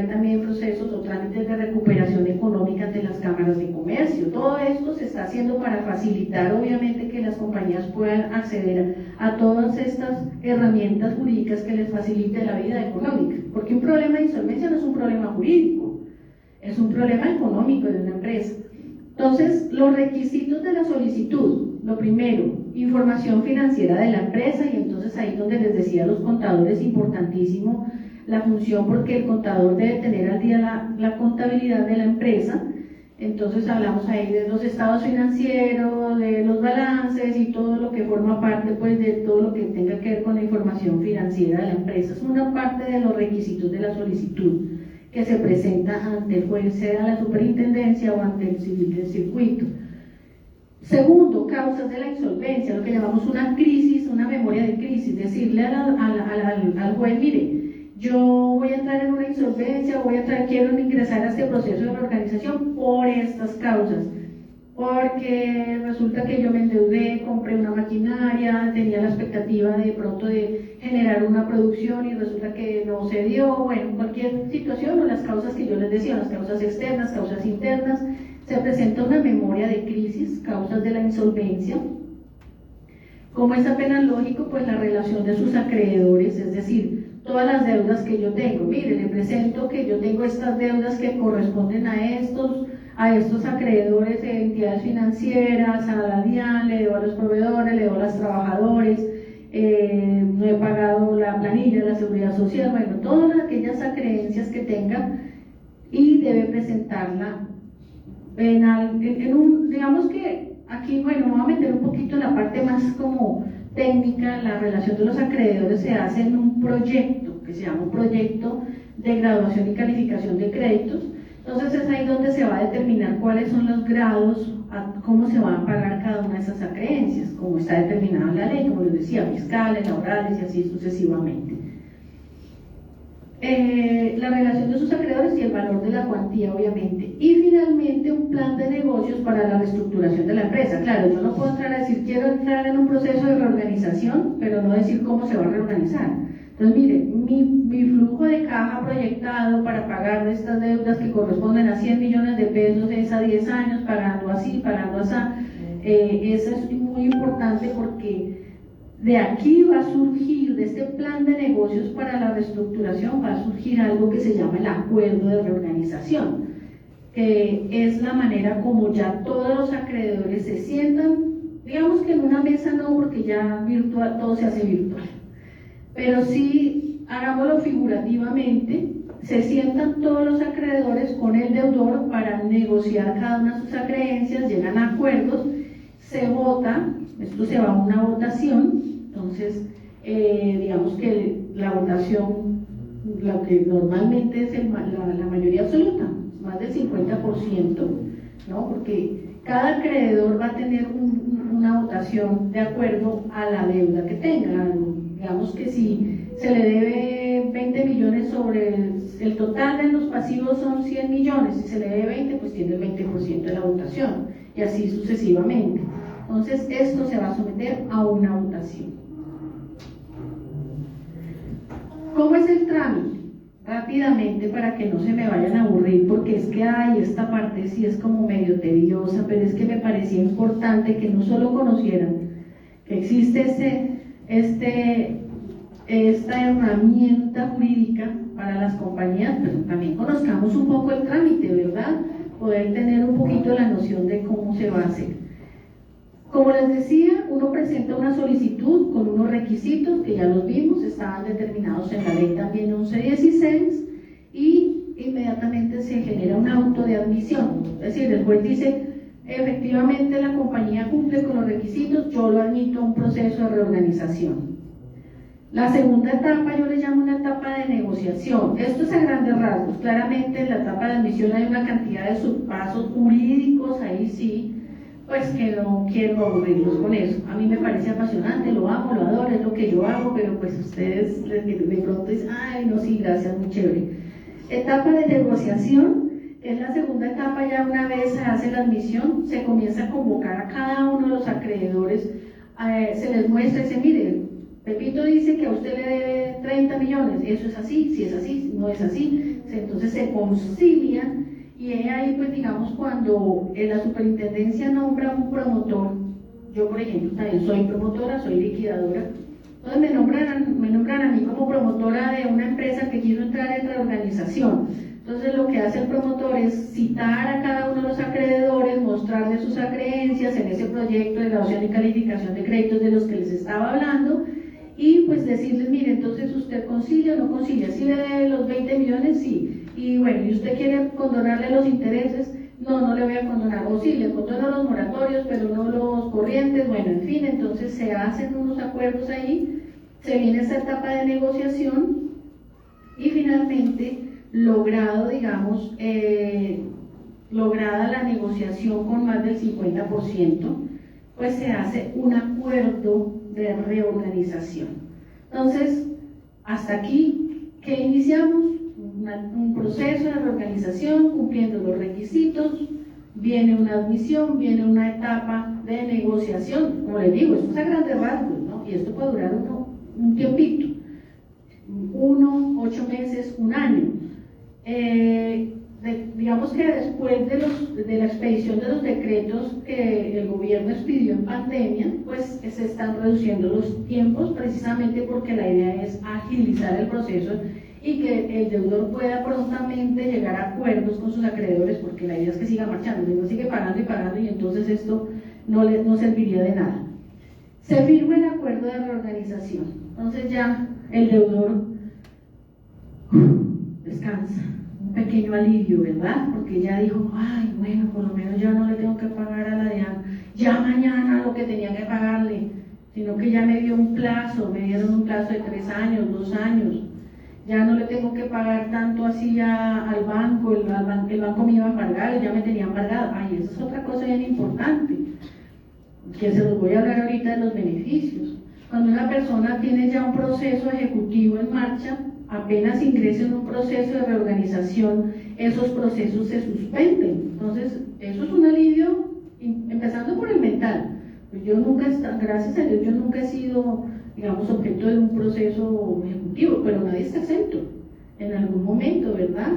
también procesos o trámites de recuperación económica ante las cámaras de comercio. Todo esto se está haciendo para facilitar, obviamente, que las compañías puedan acceder a todas estas herramientas jurídicas que les facilite la vida económica. Porque un problema de insolvencia no es un problema jurídico, es un problema económico de una empresa. Entonces, los requisitos de la solicitud: lo primero, información financiera de la empresa, y entonces ahí donde les decía a los contadores, importantísimo la función, porque el contador debe tener al día la contabilidad de la empresa. Entonces hablamos ahí de los estados financieros, de los balances y todo lo que forma parte pues de todo lo que tenga que ver con la información financiera de la empresa. Es una parte de los requisitos de la solicitud que se presenta ante el juez, sea la superintendencia o ante el civil del circuito. Segundo, causas de la insolvencia, lo que llamamos una crisis, una memoria de crisis. Decirle al juez, mire, yo voy a entrar en una insolvencia, quiero ingresar a este proceso de reorganización por estas causas, porque resulta que yo me endeudé, compré una maquinaria, tenía la expectativa de pronto de generar una producción y resulta que no se dio. Bueno, cualquier situación, o las causas que yo les decía, las causas externas, causas internas, se presenta una memoria de crisis, causas de la insolvencia. Como es apenas lógico, pues la relación de sus acreedores, es decir, todas las deudas que yo tengo. Mire, le presento que yo tengo estas deudas que corresponden a estos acreedores de entidades financieras, a la DIAN, le debo a los proveedores, le debo a los trabajadores, no he pagado la planilla de la seguridad social, bueno, todas aquellas acreencias que tenga, y debe presentarla digamos que aquí, bueno, me voy a meter un poquito en la parte más como técnica. La relación de los acreedores se hace en un proyecto que se llama un proyecto de graduación y calificación de créditos, Entonces es ahí donde se va a determinar cuáles son los grados, cómo se van a pagar cada una de esas acreencias, como está determinado en la ley, como les decía, fiscales, laborales y así sucesivamente. La relación de sus acreedores y el valor de la cuantía, obviamente. Y finalmente un plan de negocios para la reestructuración de la empresa. Claro, yo no puedo entrar a decir quiero entrar en un proceso de reorganización, pero no decir cómo se va a reorganizar. Entonces, mire, mi flujo de caja proyectado para pagar estas deudas que corresponden a 100 millones de pesos es a 10 años, pagando así, pagando así. Eso es muy importante porque de aquí va a surgir, de este plan de negocios para la reestructuración, va a surgir algo que se llama el acuerdo de reorganización, que es la manera como ya todos los acreedores se sientan, digamos que en una mesa no, porque ya virtual, todo se hace virtual, pero sí, hagámoslo figurativamente, se sientan todos los acreedores con el deudor para negociar cada una de sus acreencias, llegan a acuerdos, se vota, esto se va a una votación. Entonces, digamos que la votación, lo que normalmente es la mayoría absoluta, más del 50%, ¿no? Porque cada acreedor va a tener una votación de acuerdo a la deuda que tenga. Digamos que si se le debe 20 millones sobre el total de los pasivos son 100 millones, si se le debe 20, pues tiene el 20% de la votación, y así sucesivamente. Entonces, esto se va a someter a una votación. ¿Cómo es el trámite? Rápidamente, para que no se me vayan a aburrir, porque es que esta parte sí es como medio tediosa, pero es que me parecía importante que no solo conocieran que existe esta herramienta jurídica para las compañías, pero también conozcamos un poco el trámite, ¿verdad? Poder tener un poquito la noción de cómo se va a hacer. Como les decía, uno presenta una solicitud con unos requisitos que ya los vimos, estaban determinados en la ley también 1116, y inmediatamente se genera un auto de admisión. Es decir, el juez dice, efectivamente la compañía cumple con los requisitos, yo lo admito a un proceso de reorganización. La segunda etapa yo le llamo una etapa de negociación. Esto es a grandes rasgos. Claramente en la etapa de admisión hay una cantidad de subpasos jurídicos, ahí sí, pues que no quiero aburrirlos con eso. A mí me parece apasionante, lo amo, lo adoro, es lo que yo hago, pero pues ustedes de pronto dicen, ay, no, sí, gracias, muy chévere. Etapa de negociación, es la segunda etapa. Ya una vez se hace la admisión, se comienza a convocar a cada uno de los acreedores, se les muestra y dice, mire, Pepito dice que a usted le debe 30 millones, eso es así, si es así, no es así, entonces se concilia. Y es ahí, pues digamos, cuando la superintendencia nombra un promotor, yo por ejemplo también soy promotora, soy liquidadora, entonces me nombran a mí como promotora de una empresa que quiso entrar en reorganización. Entonces lo que hace el promotor es citar a cada uno de los acreedores, mostrarles sus acreencias en ese proyecto de graduación y calificación de créditos de los que les estaba hablando, y pues decirles, mire, entonces usted concilia o no concilia, si le debe los 20 millones, sí. Y bueno, ¿y usted quiere condonarle los intereses? No, no le voy a condonar. O sí, le condono los moratorios, pero no los corrientes. Bueno, en fin, entonces se hacen unos acuerdos ahí, se viene esa etapa de negociación y finalmente, logrado, digamos, lograda la negociación con más del 50%, pues se hace un acuerdo de reorganización. Entonces, hasta aquí, ¿qué iniciamos? Un proceso de reorganización cumpliendo los requisitos, viene una admisión, viene una etapa de negociación. Como les digo, esto es a grandes rasgos, ¿no? Y esto puede durar un tiempito, 1, 8 meses, un año. Digamos que después de la expedición de los decretos que el gobierno expidió en pandemia, pues se están reduciendo los tiempos, precisamente porque la idea es agilizar el proceso y que el deudor pueda prontamente llegar a acuerdos con sus acreedores, porque la idea es que siga marchando, si no sigue pagando y pagando, y entonces esto no serviría de nada. Se firma el acuerdo de reorganización, entonces ya el deudor descansa, un pequeño alivio, ¿verdad? Porque ya dijo, ay, bueno, por lo menos ya no le tengo que pagar a la DEAN ya mañana lo que tenía que pagarle, sino que ya me dieron un plazo de 3 años, 2 años. ya no le tengo que pagar tanto así al banco, el banco me iba a embargar, ya me tenía embargado. Ay, esa es otra cosa bien importante, que se los voy a hablar ahorita de los beneficios. Cuando una persona tiene ya un proceso ejecutivo en marcha, apenas ingresa en un proceso de reorganización, esos procesos se suspenden. Entonces, eso es un alivio, empezando por el mental. Pues yo nunca, gracias a Dios, yo nunca he sido, digamos, objeto de un proceso ejecutivo, pero nadie está exento en algún momento, ¿verdad?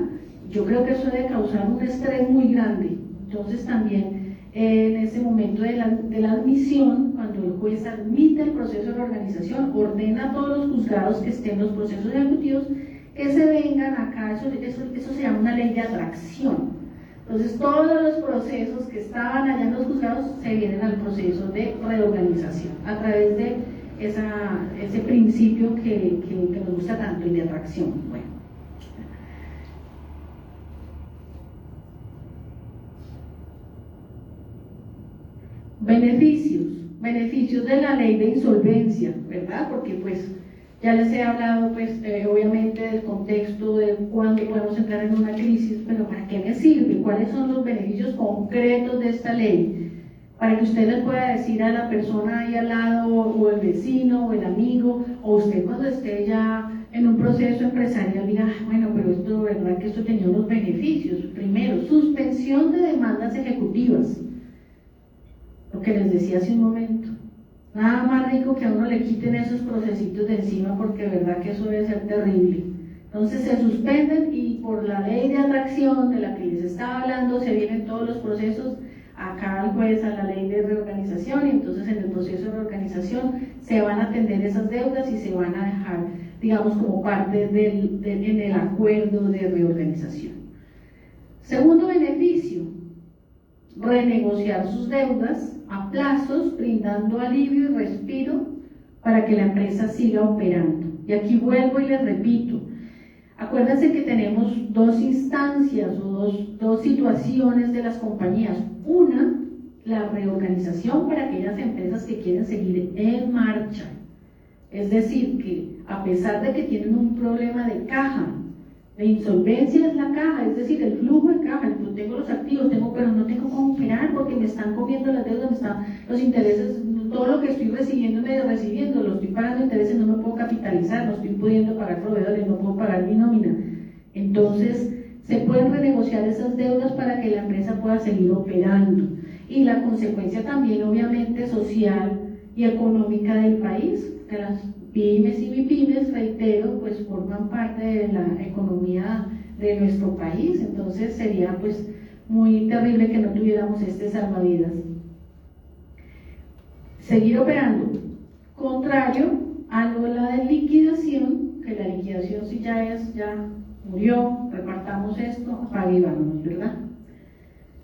Yo creo que eso debe causar un estrés muy grande. Entonces también en ese momento de la admisión, cuando el juez admite el proceso de reorganización, ordena a todos los juzgados que estén en los procesos ejecutivos que se vengan acá. Eso se llama una ley de atracción. Entonces todos los procesos que estaban allá en los juzgados se vienen al proceso de reorganización a través de ese principio que nos gusta tanto, el de atracción. Bueno. Beneficios de la ley de insolvencia, ¿verdad? Porque pues ya les he hablado pues obviamente del contexto de cuándo podemos entrar en una crisis, pero ¿para qué me sirve? ¿Cuáles son los beneficios concretos de esta ley? Para que usted le pueda decir a la persona ahí al lado, o el vecino, o el amigo, o usted cuando esté ya en un proceso empresarial diga, bueno, pero esto, ¿verdad? Que esto tenía unos beneficios. Primero, suspensión de demandas ejecutivas. Lo que les decía hace un momento, nada más rico que a uno le quiten esos procesitos de encima, porque de verdad que eso debe ser terrible. Entonces se suspenden y por la ley de atracción de la que les estaba hablando se vienen todos los procesos acá al juez, a la ley de reorganización, y entonces en el proceso de reorganización se van a atender esas deudas y se van a dejar, digamos, como parte en el acuerdo de reorganización. Segundo beneficio, renegociar sus deudas a plazos, brindando alivio y respiro para que la empresa siga operando. Y aquí vuelvo y les repito, acuérdense que tenemos dos instancias o dos situaciones de las compañías. Una, la reorganización para aquellas empresas que quieren seguir en marcha. Es decir, que a pesar de que tienen un problema de caja, de insolvencia es la caja, es decir, el flujo de caja. Yo tengo los activos, pero no tengo cómo operar porque me están comiendo las deudas, me están los intereses, todo lo que estoy recibiendo, lo estoy pagando intereses, no me puedo capitalizar, no estoy pudiendo pagar proveedores, no puedo pagar mi nómina. Entonces, se pueden renegociar esas deudas para que la empresa pueda seguir operando. Y la consecuencia también, obviamente, social y económica del país, que las pymes y mipymes, reitero, pues forman parte de la economía de nuestro país. Entonces sería pues muy terrible que no tuviéramos este salvavidas. Seguir operando. Contrario a la de liquidación, que la liquidación si ya murió, repartamos esto, apague y vámonos, ¿verdad?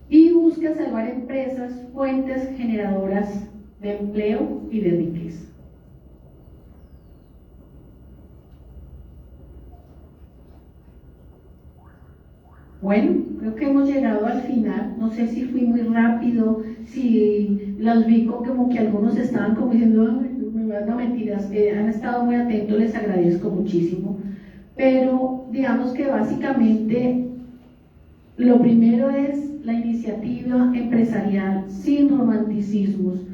Y busca salvar empresas, fuentes generadoras de empleo y de riqueza. Bueno, creo que hemos llegado al final. No sé si fui muy rápido, si las vi como que algunos estaban como diciendo, no, mentiras, han estado muy atentos, les agradezco muchísimo. Pero digamos que básicamente lo primero es la iniciativa empresarial sin romanticismos.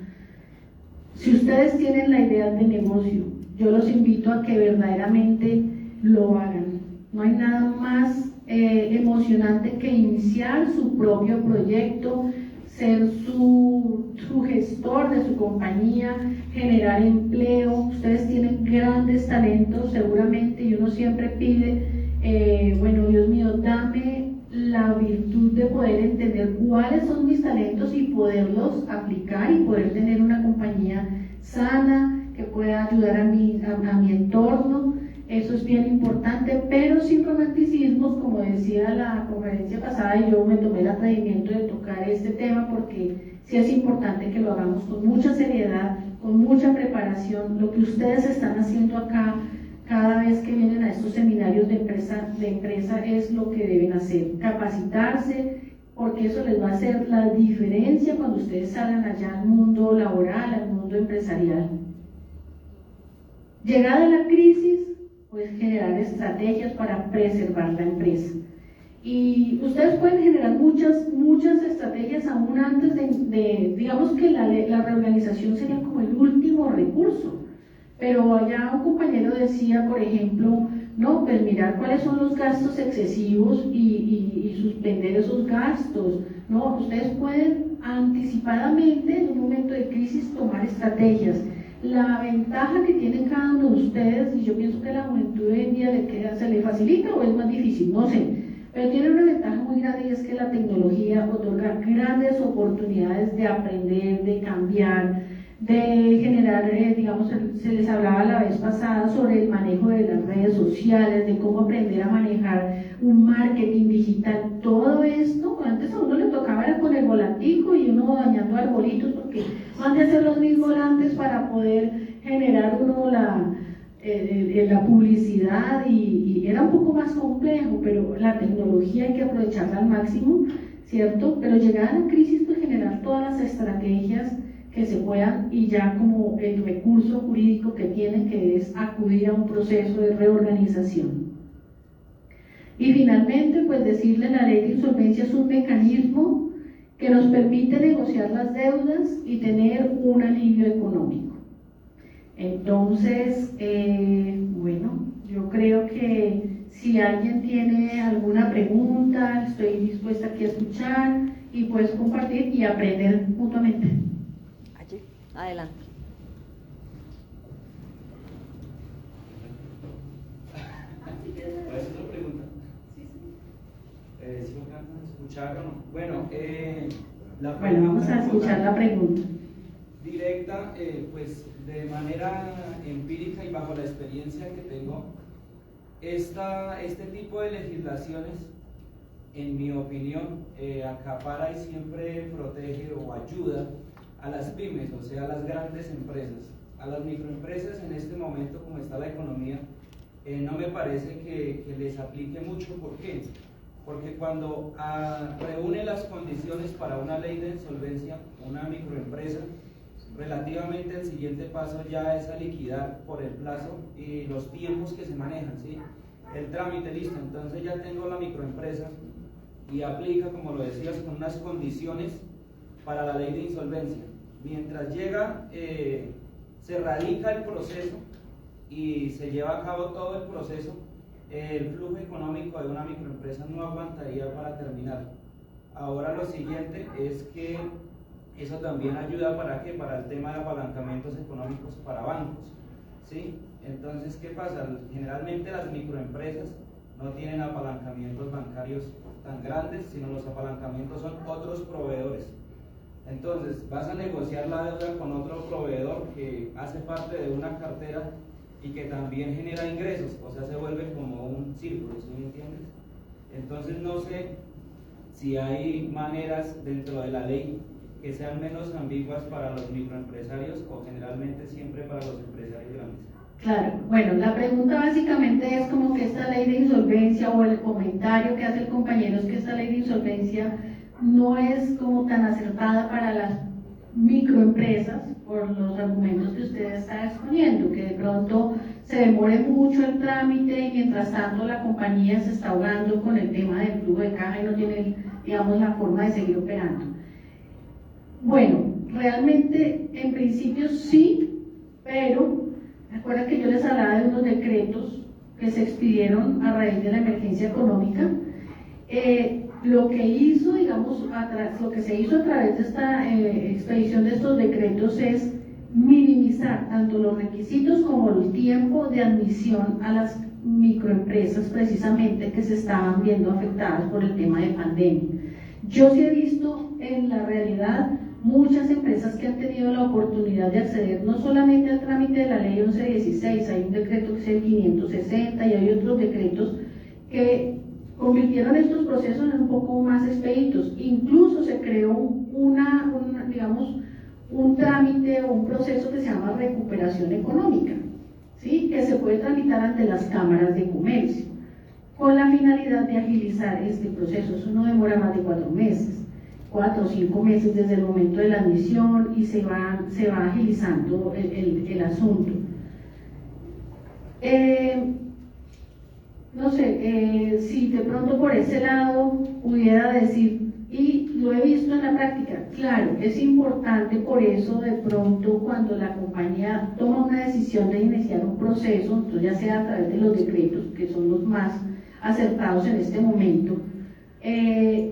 Si ustedes tienen la idea de negocio, yo los invito a que verdaderamente lo hagan. No hay nada más emocionante que iniciar su propio proyecto, ser su gestor de su compañía, generar empleo. Ustedes tienen grandes talentos seguramente, y uno siempre pide, bueno, Dios mío, dame la virtud de poder entender cuáles son mis talentos y poderlos aplicar y poder tener una compañía sana que pueda ayudar a mi entorno. Eso es bien importante, pero sin romanticismos, como decía la conferencia pasada, y yo me tomé el atrevimiento de tocar este tema porque sí es importante que lo hagamos con mucha seriedad, con mucha preparación. Lo que ustedes están haciendo acá cada vez que vienen a estos seminarios de empresa es lo que deben hacer, capacitarse, porque eso les va a hacer la diferencia cuando ustedes salgan allá al mundo laboral, al mundo empresarial. Llegada la crisis, pues generar estrategias para preservar la empresa. Y ustedes pueden generar muchas estrategias aún antes digamos que la reorganización sería como el último recurso. Pero allá un compañero decía, por ejemplo, no, pues mirar cuáles son los gastos excesivos y suspender esos gastos. No, ustedes pueden anticipadamente en un momento de crisis tomar estrategias. La ventaja que tienen cada uno de ustedes, y yo pienso que a la juventud hoy en día se le facilita o es más difícil, no sé, pero tiene una ventaja muy grande y es que la tecnología otorga grandes oportunidades de aprender, de cambiar, de generar, digamos, se les hablaba la vez pasada sobre el manejo de las redes sociales, de cómo aprender a manejar un marketing digital. Todo esto, antes a uno le tocaba era con el volantico y uno dañando arbolitos porque van de hacer los mismos volantes para poder generar uno la publicidad y era un poco más complejo, pero la tecnología hay que aprovecharla al máximo, ¿cierto? Pero llegada a la crisis, pues generar todas las estrategias que se puedan y ya como el recurso jurídico que tienen, que es acudir a un proceso de reorganización. Y finalmente, pues decirle, la ley de insolvencia es un mecanismo que nos permite negociar las deudas y tener un alivio económico. Entonces, bueno, yo creo que si alguien tiene alguna pregunta, estoy dispuesta aquí a escuchar y puedes compartir y aprender mutuamente. Allí, adelante. ¿Puedes hacer una pregunta? ¿Sí me alcanzan a escuchar o no? Bueno, Bueno, vamos a escuchar la pregunta. Directa, pues de manera empírica y bajo la experiencia que tengo, este tipo de legislaciones, en mi opinión, acapara y siempre protege o ayuda a las pymes, o sea, a las grandes empresas. A las microempresas en este momento, como está la economía, no me parece que les aplique mucho. ¿Por qué? Porque cuando reúne las condiciones para una ley de insolvencia, una microempresa, relativamente el siguiente paso ya es a liquidar por el plazo y los tiempos que se manejan, ¿sí? El trámite, listo, entonces ya tengo la microempresa y aplica, como lo decías, con unas condiciones para la ley de insolvencia. Mientras llega, se radica el proceso y se lleva a cabo todo el proceso, el flujo económico de una microempresa no aguantaría para terminar. Ahora lo siguiente es que eso también ayuda ¿para qué? Para el tema de apalancamientos económicos para bancos, ¿sí? Entonces, ¿qué pasa? Generalmente las microempresas no tienen apalancamientos bancarios tan grandes, sino los apalancamientos son otros proveedores. Entonces, vas a negociar la deuda con otro proveedor que hace parte de una cartera y que también genera ingresos, o sea, se vuelve como un círculo, ¿sí me entiendes? Entonces, no sé si hay maneras dentro de la ley que sean menos ambiguas para los microempresarios o generalmente siempre para los empresarios grandes. Claro, bueno, la pregunta básicamente es como que esta ley de insolvencia o el comentario que hace el compañero es que esta ley de insolvencia no es como tan acertada para las microempresas por los argumentos que usted está exponiendo, que de pronto se demore mucho el trámite y mientras tanto la compañía se está ahogando con el tema del flujo de caja y no tiene, digamos, la forma de seguir operando. Bueno, realmente en principio sí, pero recuerda que yo les hablaba de unos decretos que se expidieron a raíz de la emergencia económica. Lo que hizo, digamos, lo que se hizo a través de esta expedición de estos decretos es minimizar tanto los requisitos como el tiempo de admisión a las microempresas precisamente que se estaban viendo afectadas por el tema de pandemia. Yo sí he visto en la realidad muchas empresas que han tenido la oportunidad de acceder no solamente al trámite de la ley 1116, hay un decreto que es el 560 y hay otros decretos que convirtieron estos procesos en un poco más expeditos. Incluso se creó digamos, un trámite o un proceso que se llama recuperación económica, ¿sí? Que se puede tramitar ante las cámaras de comercio, con la finalidad de agilizar este proceso. Eso no demora más de 4 meses, 4 o 5 meses desde el momento de la admisión y se va agilizando el asunto. no sé, si de pronto por ese lado pudiera decir, y lo he visto en la práctica, claro, es importante por eso de pronto cuando la compañía toma una decisión de iniciar un proceso, entonces ya sea a través de los decretos, que son los más acertados en este momento,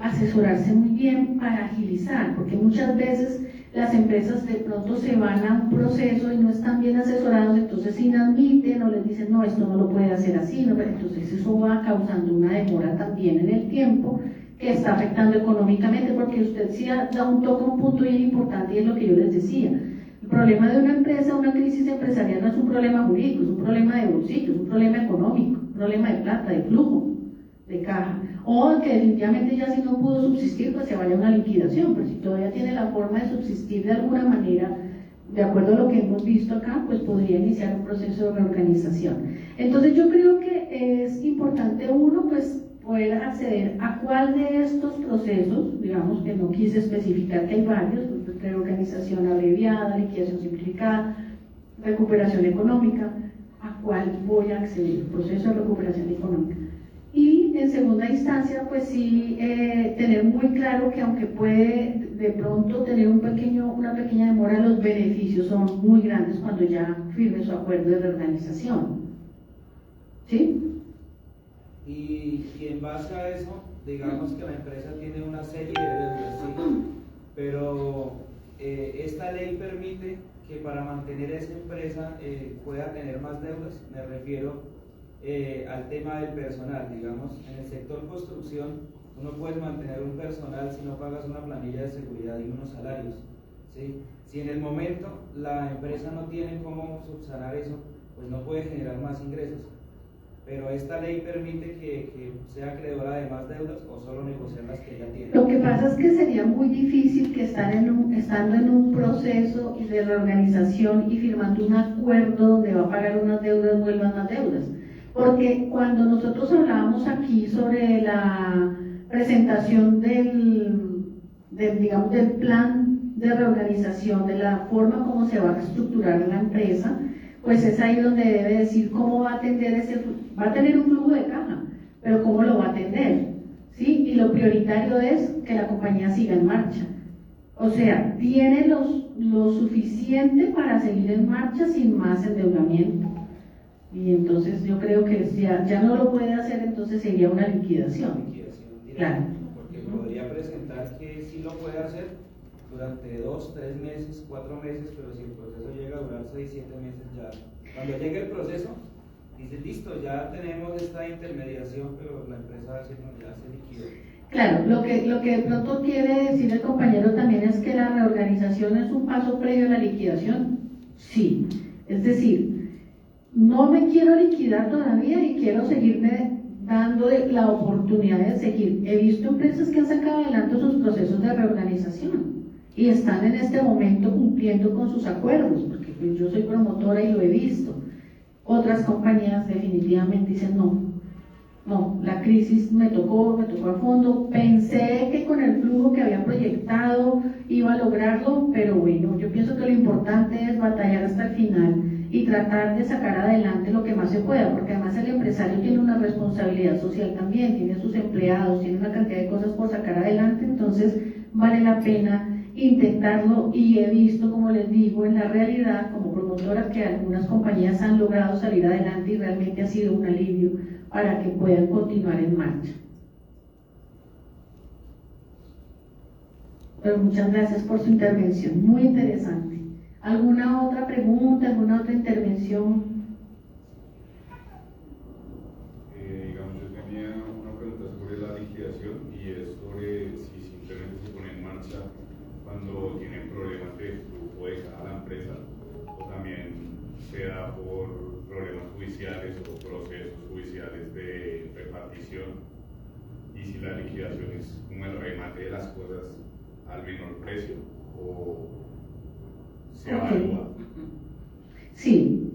asesorarse muy bien para agilizar, porque muchas veces las empresas de pronto se van a un proceso y no están bien asesorados, entonces inadmiten o les dicen, no, esto no lo puede hacer así, no, entonces eso va causando una demora también en el tiempo que está afectando económicamente, porque usted sí da un toque, un punto bien importante y es lo que yo les decía. El problema de una empresa, una crisis empresarial no es un problema jurídico, es un problema de bolsillo, es un problema económico, un problema de plata, de flujo, de caja, o que definitivamente ya si no pudo subsistir, pues se vaya a una liquidación, pero si todavía tiene la forma de subsistir de alguna manera, de acuerdo a lo que hemos visto acá, pues podría iniciar un proceso de reorganización. Entonces yo creo que es importante uno, pues poder acceder a cuál de estos procesos, digamos que no quise especificar que hay varios, pues, reorganización abreviada, liquidación simplificada, recuperación económica, a cuál voy a acceder, proceso de recuperación económica. Y en segunda instancia, pues sí, tener muy claro que aunque puede de pronto tener una pequeña demora, los beneficios son muy grandes cuando ya firme su acuerdo de reorganización. ¿Sí? Y en base a eso, digamos que la empresa tiene una serie de deudas, ¿sí? Pero esta ley permite que para mantener esa empresa pueda tener más deudas. Me refiero al tema del personal, digamos, en el sector construcción, tú no puedes mantener un personal si no pagas una planilla de seguridad y unos salarios, ¿sí? Si en el momento la empresa no tiene cómo subsanar eso, pues no puede generar más ingresos. Pero esta ley permite que sea acreedora de más deudas o solo negociar las que ya tiene. Lo que pasa es que sería muy difícil que estando en un proceso de reorganización y firmando un acuerdo donde va a pagar unas deudas, vuelvan más deudas. Porque cuando nosotros hablábamos aquí sobre la presentación digamos, del plan de reorganización, de la forma como se va a estructurar la empresa, pues es ahí donde debe decir cómo va a atender va a tener un flujo de caja, pero cómo lo va a atender, ¿sí? Y lo prioritario es que la compañía siga en marcha. O sea, tiene lo suficiente para seguir en marcha sin más endeudamiento. Y entonces yo creo que ya no lo puede hacer, entonces sería una liquidación. Liquidación directa, Claro. porque podría presentar que sí lo puede hacer durante 2, 3 meses, 4 meses, pero si el proceso llega a durar 6, 7 meses, ya cuando llegue el proceso, dice listo, ya tenemos esta intermediación, pero la empresa ya se liquidó. Claro, lo que de pronto quiere decir el compañero también es que la reorganización es un paso previo a la liquidación. Sí, es decir, no me quiero liquidar todavía y quiero seguirme dando la oportunidad de seguir. He visto empresas que han sacado adelante sus procesos de reorganización y están en este momento cumpliendo con sus acuerdos, porque pues, yo soy promotora y lo he visto. Otras compañías definitivamente dicen no, la crisis me tocó a fondo, pensé que con el flujo que había proyectado iba a lograrlo, pero bueno, yo pienso que lo importante es batallar hasta el final y tratar de sacar adelante lo que más se pueda, porque además el empresario tiene una responsabilidad social también, tiene sus empleados, tiene una cantidad de cosas por sacar adelante, entonces vale la pena intentarlo y he visto, como les digo, en la realidad como promotora que algunas compañías han logrado salir adelante y realmente ha sido un alivio para que puedan continuar en marcha. Pero muchas gracias por su intervención, muy interesante. ¿Alguna otra pregunta, alguna otra intervención? Digamos, yo tenía una pregunta sobre la liquidación y es sobre si simplemente se pone en marcha cuando tienen problemas de flujo de caja la empresa o también se da por problemas judiciales o procesos judiciales de repartición y si la liquidación es como el remate de las cosas al menor precio o se evalúa. Sí,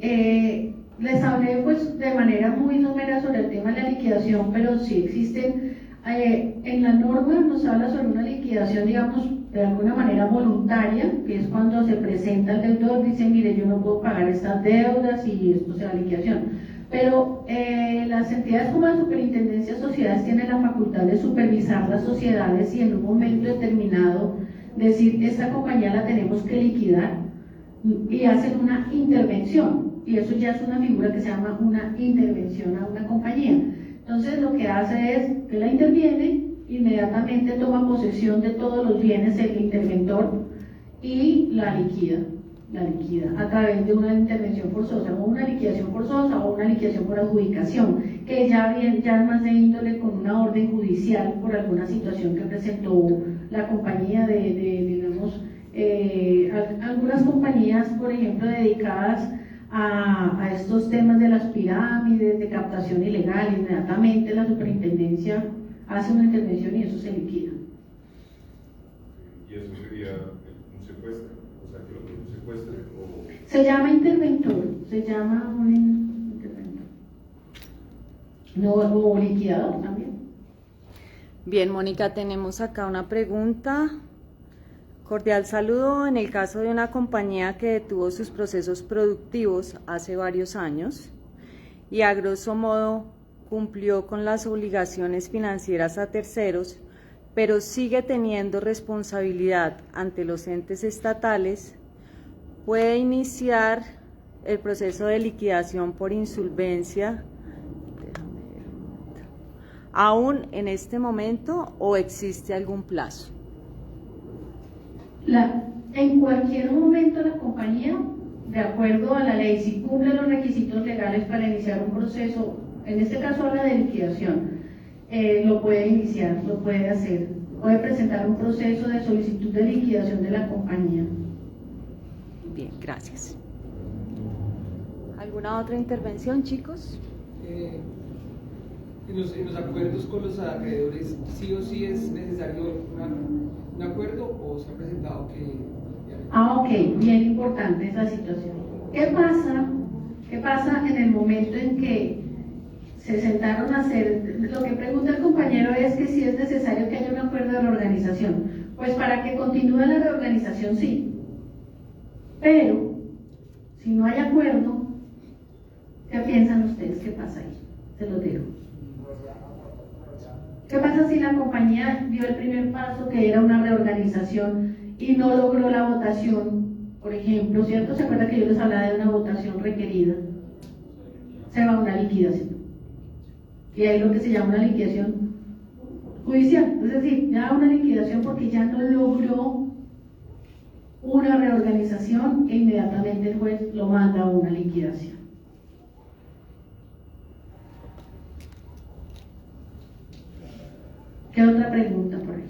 les hablé pues de manera muy somera sobre el tema de la liquidación, pero sí existen, en la norma nos habla sobre una liquidación, digamos, de alguna manera voluntaria, que es cuando se presenta el deudor, dice, mire, yo no puedo pagar estas deudas y esto sea liquidación. Pero las entidades como la Superintendencia de Sociedades tienen la facultad de supervisar las sociedades y en un momento determinado decir, esta compañía la tenemos que liquidar, y hacen una intervención, y eso ya es una figura que se llama una intervención a una compañía. Entonces lo que hace es que la interviene, inmediatamente toma posesión de todos los bienes el interventor y la liquida a través de una intervención forzosa, o una liquidación forzosa o una liquidación por adjudicación, que ya es más de índole con una orden judicial por alguna situación que presentó la compañía digamos, algunas compañías, por ejemplo, dedicadas a estos temas de las pirámides, de captación ilegal. Inmediatamente la superintendencia hace una intervención y eso se liquida. ¿Y eso sería un secuestro? O sea, que lo que un secuestre o... Se llama interventor, se llama un interventor. No, o liquidador también. Bien, Mónica, tenemos acá una pregunta. Cordial saludo. En el caso de una compañía que detuvo sus procesos productivos hace varios años y a grosso modo cumplió con las obligaciones financieras a terceros, pero sigue teniendo responsabilidad ante los entes estatales, puede iniciar el proceso de liquidación por insolvencia aún en este momento o existe algún plazo. En cualquier momento la compañía, de acuerdo a la ley, si cumple los requisitos legales para iniciar un proceso, en este caso habla de liquidación, lo puede iniciar, lo puede hacer, puede presentar un proceso de solicitud de liquidación de la compañía. Bien, gracias. ¿Alguna otra intervención, chicos? En los acuerdos con los acreedores, ¿sí o sí es necesario un acuerdo o se ha presentado que...? Ok, bien importante esa situación. ¿Qué pasa en el momento en que se sentaron a hacer? Lo que pregunta el compañero es que si es necesario que haya un acuerdo de reorganización. Pues para que continúe la reorganización sí, pero si no hay acuerdo, ¿qué piensan ustedes? ¿Qué pasa ahí? Se los digo. ¿Qué pasa si la compañía dio el primer paso, que era una reorganización, y no logró la votación, por ejemplo, ¿cierto? ¿Se acuerda que yo les hablaba de una votación requerida? Se va a una liquidación. Y ahí lo que se llama una liquidación judicial, es decir, ya una liquidación porque ya no logró una reorganización e inmediatamente el juez lo manda a una liquidación. ¿Qué otra pregunta por ahí?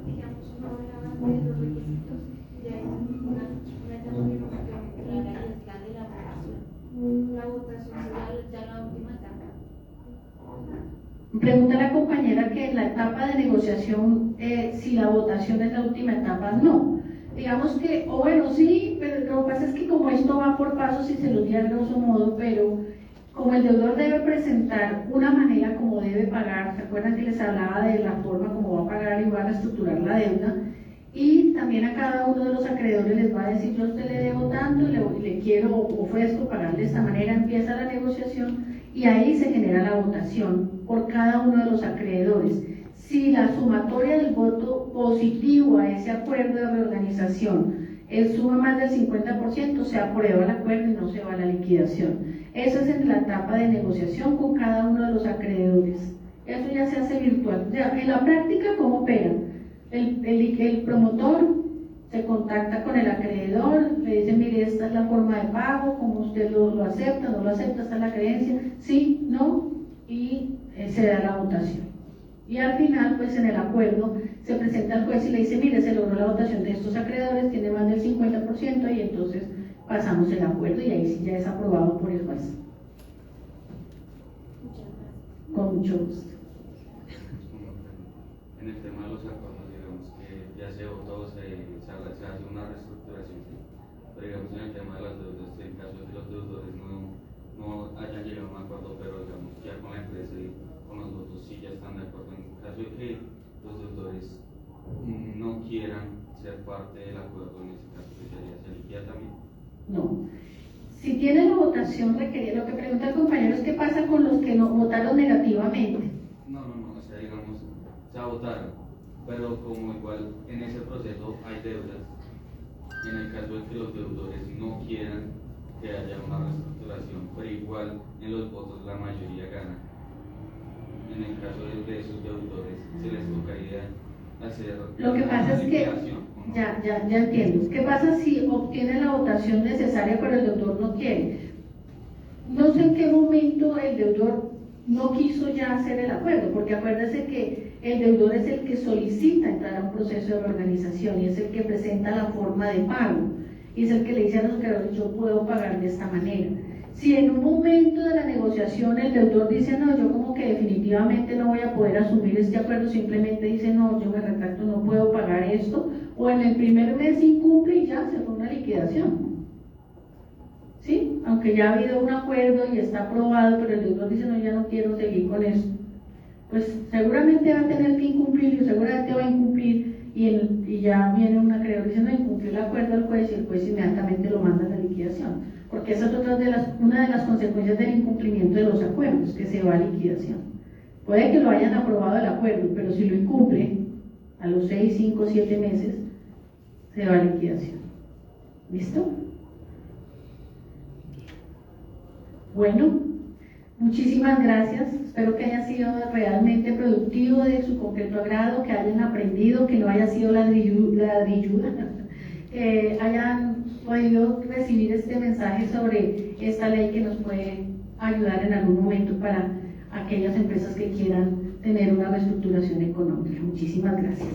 Digamos, no hablaba de los requisitos, ya hay una etapa que no quedó clara y es la de la votación. La votación será ya la última etapa. Pregunta la compañera que en la etapa de negociación, si la votación es la última etapa, no. Digamos que, o bueno, sí, pero lo que pasa es que como esto va por pasos y se lo di a grosso modo, pero como el deudor debe presentar una manera como debe pagar, ¿se acuerdan que les hablaba de la forma como va a pagar y va a estructurar la deuda? Y también a cada uno de los acreedores les va a decir, yo a usted le debo tanto, le quiero, ofrezco pagarle de esta manera, empieza la negociación y ahí se genera la votación por cada uno de los acreedores. Si la sumatoria del voto positivo a ese acuerdo de reorganización suma más del 50%, se aprueba el acuerdo y no se va a la liquidación. Eso es en la etapa de negociación con cada uno de los acreedores. Eso ya se hace virtual. Ya, en la práctica, ¿cómo opera? El promotor se contacta con el acreedor, le dice, mire, esta es la forma de pago, como usted lo acepta, no lo acepta, esta es la creencia, sí, no, y se da la votación. Y al final, pues en el acuerdo, se presenta al juez y le dice, mire, se logró la votación de estos acreedores, tiene más del 50%, y entonces pasamos el acuerdo y ahí sí ya es aprobado por el juez. Con mucho gusto. En el tema de los acuerdos, digamos que ya se votó, se hace una reestructuración, ¿sí? Pero digamos en el tema de las deudas, en caso de que los deudores no hayan llegado a un acuerdo, pero digamos ya con la empresa y con los votos sí ya están de acuerdo, en caso de que los deudores no quieran ser parte del acuerdo, en ese caso pues ya se liquida también. No. Si tiene la votación requerida, lo que pregunta el compañero es qué pasa con los que no votaron negativamente. No, o sea, digamos, se votaron, pero como igual en ese proceso hay deudas, en el caso de que los deudores no quieran que haya una reestructuración, pero igual en los votos la mayoría gana. En el caso de esos deudores se les tocaría hacer Lo que pasa es que, liquidación, ¿o no? ya entiendo. ¿Qué pasa si obtiene la votación necesaria pero el deudor no quiere? No sé en qué momento el deudor no quiso ya hacer el acuerdo, porque acuérdese que el deudor es el que solicita entrar a un proceso de reorganización y es el que presenta la forma de pago y es el que le dice a los acreedores yo puedo pagar de esta manera. Si en un momento de la negociación el deudor dice no, yo como que definitivamente no voy a poder asumir este acuerdo, simplemente dice no, yo me retracto, no puedo pagar esto, o en el primer mes incumple y ya se fue una liquidación. ¿Sí? Aunque ya ha habido un acuerdo y está aprobado, pero el deudor dice no, ya no quiero seguir con eso, pues seguramente va a tener que incumplir y seguramente va a incumplir y ya viene un acreedor diciendo incumplió el acuerdo al juez y el juez inmediatamente lo manda a la liquidación, porque esa es una de las consecuencias del incumplimiento de los acuerdos, que se va a liquidación. Puede que lo hayan aprobado el acuerdo, pero si lo incumple a los 6, 5, 7 meses se va a liquidación. ¿Listo? Bueno, muchísimas gracias. Espero que haya sido realmente productivo, de su concreto agrado, que hayan aprendido, que no haya sido ladrilluda, que hayan podido recibir este mensaje sobre esta ley que nos puede ayudar en algún momento para aquellas empresas que quieran tener una reestructuración económica. Muchísimas gracias.